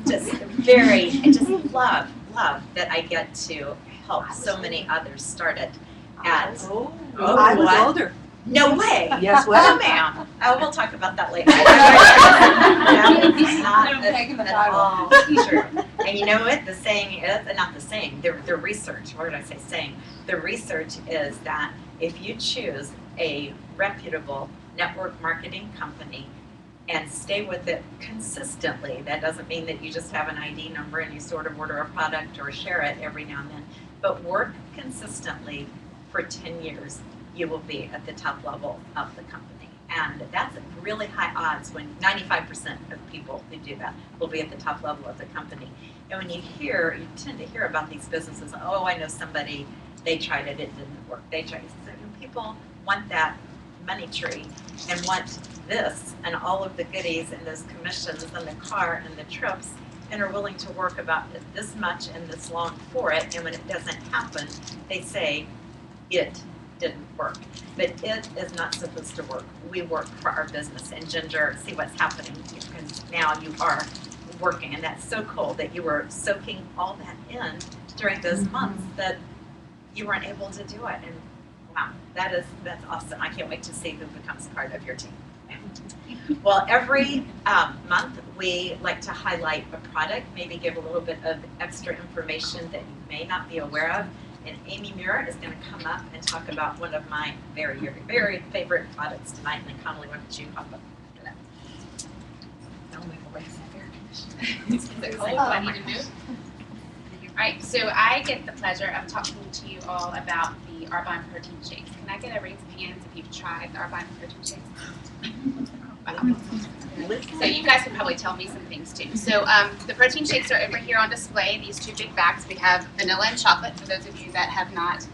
S2: just love that I get to help so many others start it at.
S7: I was
S2: what?
S7: older.
S2: No way.
S7: Yes,
S2: Oh,
S7: well.
S2: ma'am. Oh, we'll talk about that later. That is not at all true. And you know what the saying is? Not the saying. The research. What did I say? Saying. The research is that if you choose a reputable network marketing company and stay with it consistently, that doesn't mean that you just have an ID number and you sort of order a product or share it every now and then, but work consistently for 10 years. You will be at the top level of the company. And that's really high odds when 95% of people who do that will be at the top level of the company. And when you tend to hear about these businesses, oh, I know somebody, they tried it, it didn't work. They tried it. So when people want that money tree and want this and all of the goodies and those commissions and the car and the trips and are willing to work about this much and this long for it, and when it doesn't happen, they say it didn't work. But it is not supposed to work. We work for our business. And Ginger, see what's happening, because now you are working, and that's so cool that you were soaking all that in during those months that you weren't able to do it. And wow, that's awesome. I can't wait to see who becomes part of your team. Well, every month we like to highlight a product, maybe give a little bit of extra information that you may not be aware of. And Amy Muir is going to come up and talk about one of my very, very, very favorite products tonight. And then Connolly, why don't you hop up after that? Don't move away from that air conditioning.
S3: Is it cold? Do I need to move? Alright, so I get the pleasure of talking to you all about the Arbonne protein shakes. Can I get a raise of hands if you've tried the Arbonne protein shakes? So you guys can probably tell me some things too. So the protein shakes are over here on display, these two big bags. We have vanilla and chocolate for those of you that have not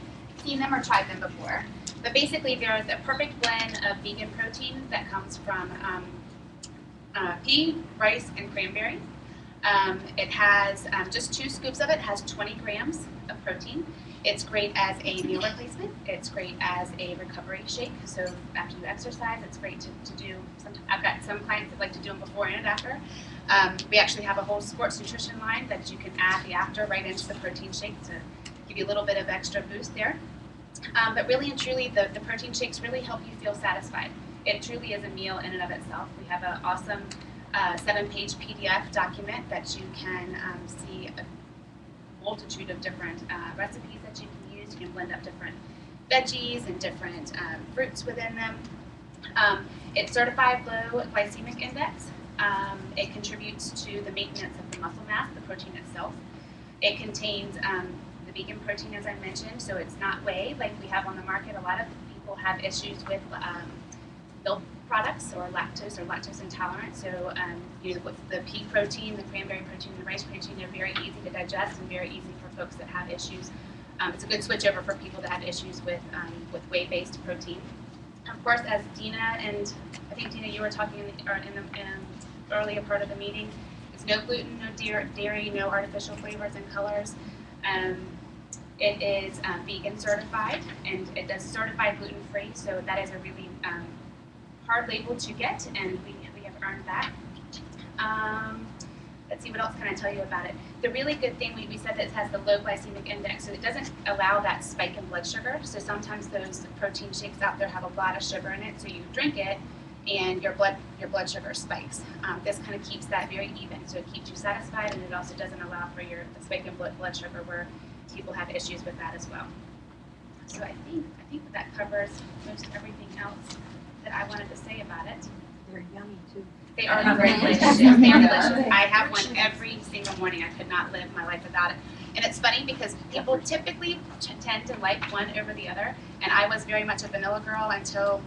S3: seen them or tried them before. But basically they're the perfect blend of vegan protein that comes from pea, rice, and cranberry. It has just 2 scoops of it, has 20 grams of protein. It's great as a meal replacement. It's great as a recovery shake. So after you exercise, it's great to do. I've got some clients that like to do them before and after. We actually have a whole sports nutrition line that you can add the after right into the protein shake to give you a little bit of extra boost there. But really and truly, the protein shakes really help you feel satisfied. It truly is a meal in and of itself. We have an awesome 7-page PDF document that you can see a multitude of different recipes that you can use. You can blend up different veggies and different fruits within them. It's certified low glycemic index. It contributes to the maintenance of the muscle mass, the protein itself. It contains the vegan protein, as I mentioned, so it's not whey like we have on the market. A lot of people have issues with milk products or lactose intolerant. So with the pea protein, the cranberry protein, the rice protein, they're very easy to digest and very easy for folks that have issues. It's a good switch over for people that have issues with whey-based protein. Of course, as Dina and I think Dina, you were talking in the earlier part of the meeting, it's no gluten, no dairy, no artificial flavors and colors. It is vegan certified, and it does certified gluten-free, so that is a really hard label to get, and we have earned that. Let's see, what else can I tell you about it? The really good thing, we said that it has the low glycemic index, so it doesn't allow that spike in blood sugar. So sometimes those protein shakes out there have a lot of sugar in it, so you drink it and your blood sugar spikes. This kind of keeps that very even, so it keeps you satisfied, and it also doesn't allow for the spike in blood sugar where people have issues with that as well. So I think that covers most everything else that I wanted to say about it.
S8: They're yummy too.
S3: They are very delicious. They are delicious. I have one every single morning. I could not live my life without it. And it's funny because people typically tend to like one over the other. And I was very much a vanilla girl until,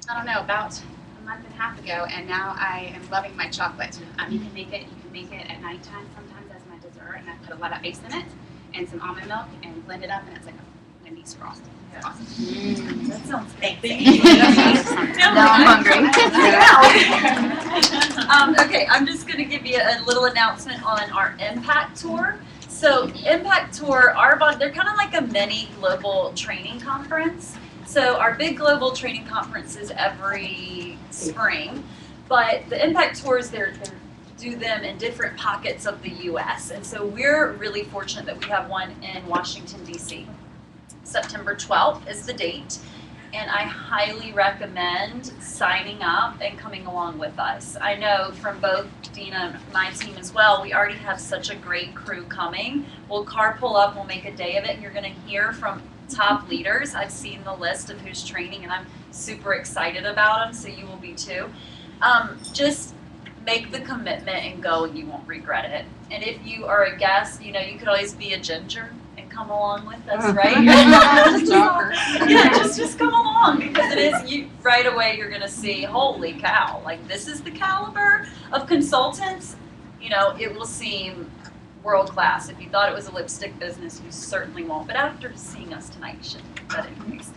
S3: I don't know, about a month and a half ago. And now I am loving my chocolate. You can make it at nighttime sometimes as my dessert. And I put a lot of ice in it and some almond milk and blend it up, and it's like a Wendy's frosting. It's awesome.
S2: That sounds fancy.
S7: Now I'm hungry.
S6: Okay, I'm just going to give you a little announcement on our Impact Tour. So Impact Tour, Arbonne, they're kind of like a mini global training conference. So our big global training conference is every spring, but the Impact Tours, they're do them in different pockets of the U.S. And so we're really fortunate that we have one in Washington, D.C. September 12th is the date, and I highly recommend signing up and coming along with us. I know from both Dina and my team as well, we already have such a great crew coming. We'll carpool up, we'll make a day of it, and you're going to hear from top leaders. I've seen the list of who's training, and I'm super excited about them, so you will be too. Just make the commitment and go, and you won't regret it. And if you are a guest, you could always be a ginger and come along with us, right? just come along, because it is, right away you're gonna see, holy cow, like this is the caliber of consultants. It will seem world class. If you thought it was a lipstick business, you certainly won't. But after seeing us tonight, you shouldn't. But anyways,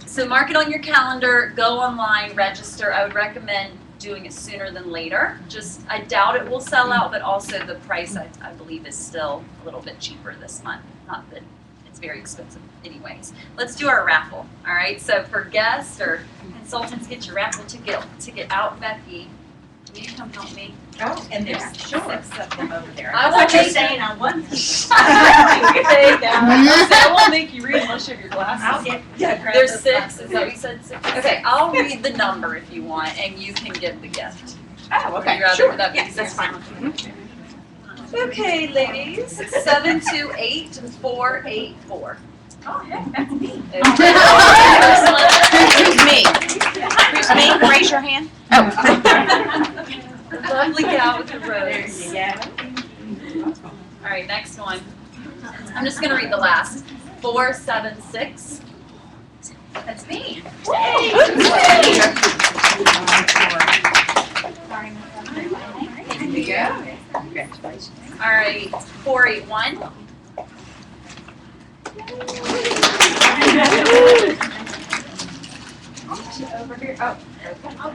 S6: so mark it on your calendar, go online, register. I would recommend doing it sooner than later. I doubt it will sell out, but also the price I believe is still a little bit cheaper this month. Not that it's very expensive anyways. Let's do our raffle, all right? So for guests or consultants, get your raffle ticket out. Becky Will you come help me?
S2: Oh, and there's
S8: Yeah, sure.
S2: 6 of them over there.
S6: I
S2: I
S6: will
S2: thought you were
S6: take-
S2: saying I won.
S6: I won't make you read unless you have your glasses.
S2: I'll get, grab
S6: There's
S2: those
S6: 6,
S2: glasses.
S6: is that what you said? 6? Okay, I'll read the number if you want, and you can give the gift.
S2: Oh,
S6: Would you rather
S2: sure.
S6: that be
S2: Yes, that's fine.
S6: Okay, ladies, 728-484.
S2: Oh, heck, that's me.
S7: Who's me? Who's me? Raise your hand.
S6: The lovely gal with the
S2: There
S6: rose.
S2: you go.
S6: All right, next one. I'm just gonna read the last. 476. That's me.
S7: There you go. Congratulations.
S6: All right, 481.
S2: Over here. Oh,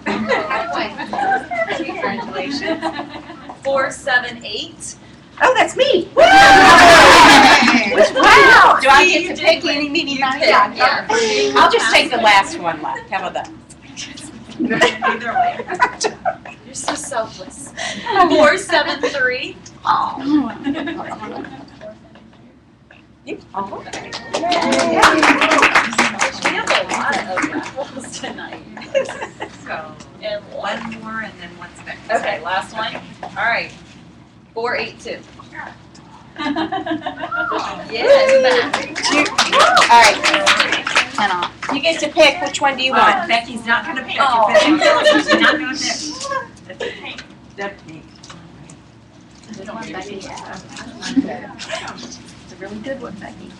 S6: Congratulations. 478.
S7: Oh, that's me.
S6: Wow.
S7: Do I
S6: See,
S7: get
S6: you
S7: to pick
S6: did win.
S7: any, meeny,
S6: You
S7: miny?
S6: pick, yeah.
S7: I'll just take the last one left. How about that?
S2: either way.
S6: You're so selfless. 473. We have a lot of raffles tonight.
S2: So,
S6: And
S2: one more and then what's next?
S6: okay, last one. All right. 482. Yeah, in the back.
S7: All right. And off. You get to pick which one do you want.
S2: Becky's not gonna pick.
S6: Oh.
S2: She's not gonna pick. That's okay. That's me.
S6: We don't want Becky.
S7: It's a really good one, Becky.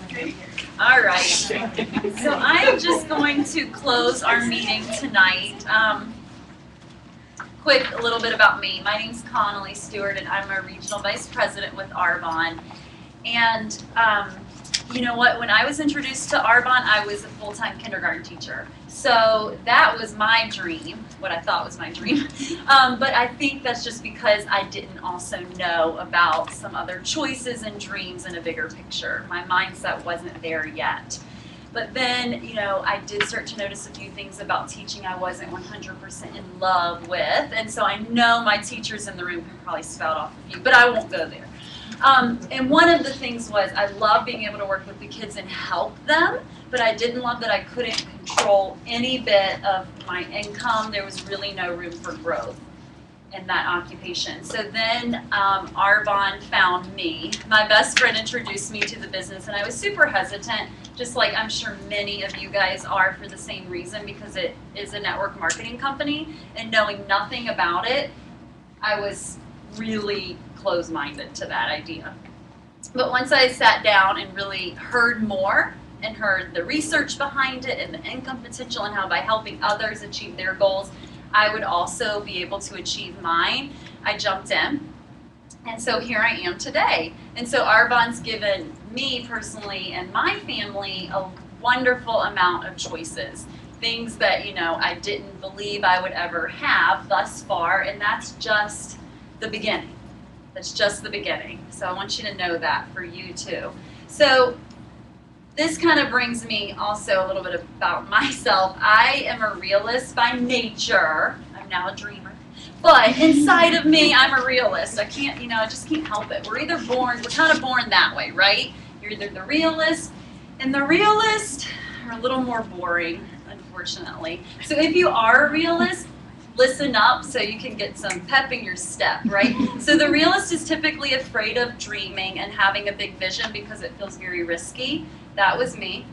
S6: All right. So I'm just going to close our meeting tonight. Quick, a little bit about me. My name's Connolly Steward, and I'm a regional vice president with Arbonne. And you know what? When I was introduced to Arbonne, I was a full-time kindergarten teacher. So that was my dream, what I thought was my dream. But I think that's just because I didn't also know about some other choices and dreams in a bigger picture. My mindset wasn't there yet. But then, you know, I did start to notice a few things about teaching I wasn't 100% in love with. And so I know my teachers in the room can probably spout off a few, but I won't go there. And one of the things was I love being able to work with the kids and help them, but I didn't love that I couldn't control any bit of my income. There was really no room for growth in that occupation. So then Arbonne found me. My best friend introduced me to the business, and I was super hesitant, just like I'm sure many of you guys are for the same reason, because it is a network marketing company, and knowing nothing about it, I was really closed-minded to that idea. But once I sat down and really heard more and heard the research behind it and the income potential and how by helping others achieve their goals, I would also be able to achieve mine, I jumped in. And so here I am today. And so Arbonne's given me personally and my family a wonderful amount of choices. Things that, you know, I didn't believe I would ever have thus far, and that's just the beginning. That's just the beginning. So I want you to know that for you too. So this kind of brings me also a little bit about myself. I am a realist by nature. I'm now a dreamer. But inside of me, I'm a realist. I can't, you know, I just can't help it. We're either born, we're kind of born that way, right? You're either the realist, and the realists are a little more boring, unfortunately. So if you are a realist, listen up so you can get some pep in your step, right? So the realist is typically afraid of dreaming and having a big vision because it feels very risky. That was me.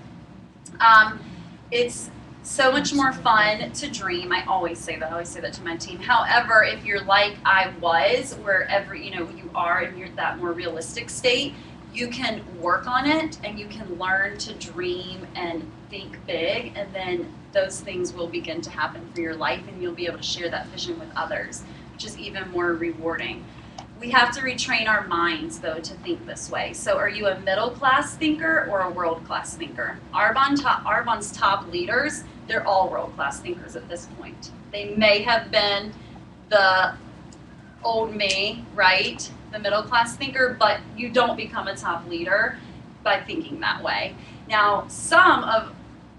S6: It's so much more fun to dream. I always say that to my team. However, if you're like I was, where you are in that more realistic state, you can work on it and you can learn to dream and think big, and then those things will begin to happen for your life, and you'll be able to share that vision with others, which is even more rewarding. We have to retrain our minds, though, to think this way. So are you a middle-class thinker or a world-class thinker? Arbonne's top leaders, they're all world-class thinkers at this point. They may have been the old me, right? The middle-class thinker, but you don't become a top leader by thinking that way. Now, some of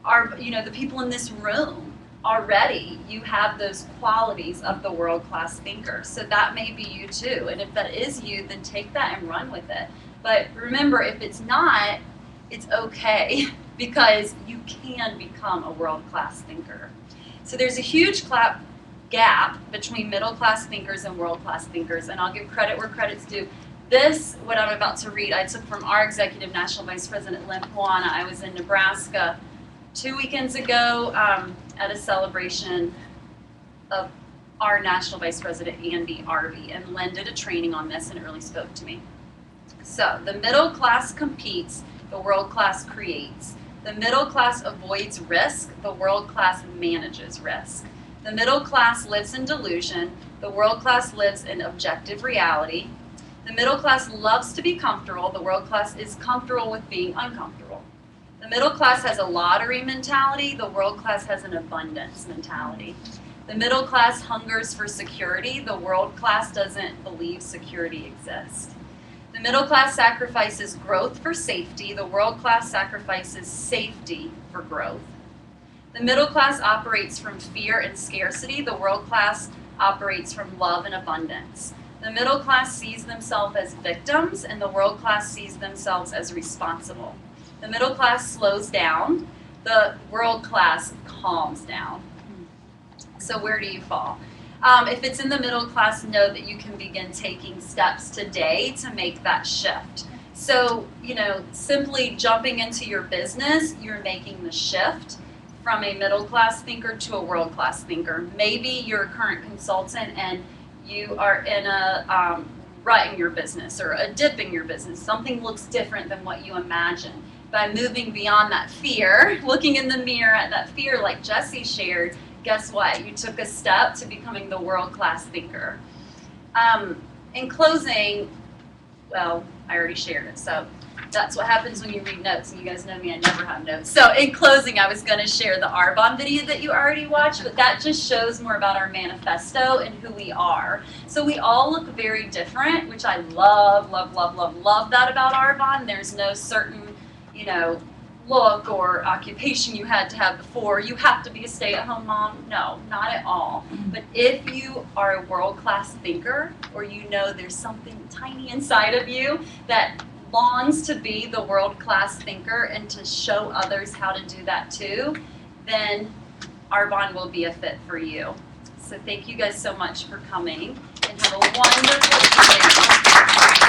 S6: the people in this room already you have those qualities of the world-class thinker. So that may be you too. And if that is you, then take that and run with it. But remember, if it's not, it's okay because you can become a world-class thinker. So there's a huge gap between middle-class thinkers and world-class thinkers, and I'll give credit where credit's due. This, what I'm about to read, I took from our Executive National Vice President, Lynn Puana. I was in Nebraska 2 weekends ago at a celebration of our National Vice President, Andy Arby, and Lynn did a training on this, and it really spoke to me. So, the middle class competes, the world class creates. The middle class avoids risk, the world class manages risk. The middle class lives in delusion, the world class lives in objective reality. The middle class loves to be comfortable, the world class is comfortable with being uncomfortable. The middle class has a lottery mentality, the world class has an abundance mentality. The middle class hungers for security, the world class doesn't believe security exists. The middle class sacrifices growth for safety, the world class sacrifices safety for growth. The middle class operates from fear and scarcity, the world class operates from love and abundance. The middle class sees themselves as victims, and the world class sees themselves as responsible. The middle class slows down, the world class calms down. So where do you fall? If it's in the middle class, know that you can begin taking steps today to make that shift. So, simply jumping into your business, you're making the shift from a middle class thinker to a world class thinker. Maybe you're a current consultant and you are in a rut in your business or a dip in your business. Something looks different than what you imagine. By moving beyond that fear, looking in the mirror at that fear like Jesse shared, guess what? You took a step to becoming the world-class thinker. In closing, well, I already shared it, so that's what happens when you read notes, and you guys know me, I never have notes. So in closing, I was going to share the Arbonne video that you already watched, but that just shows more about our manifesto and who we are. So we all look very different, which I love, love, love, love, love that about Arbonne. There's no certain, look or occupation you had to have before. You have to be a stay-at-home mom. No, not at all. But if you are a world-class thinker, or there's something tiny inside of you that longs to be the world-class thinker and to show others how to do that too, then Arbonne will be a fit for you. So thank you guys so much for coming, and have a wonderful day.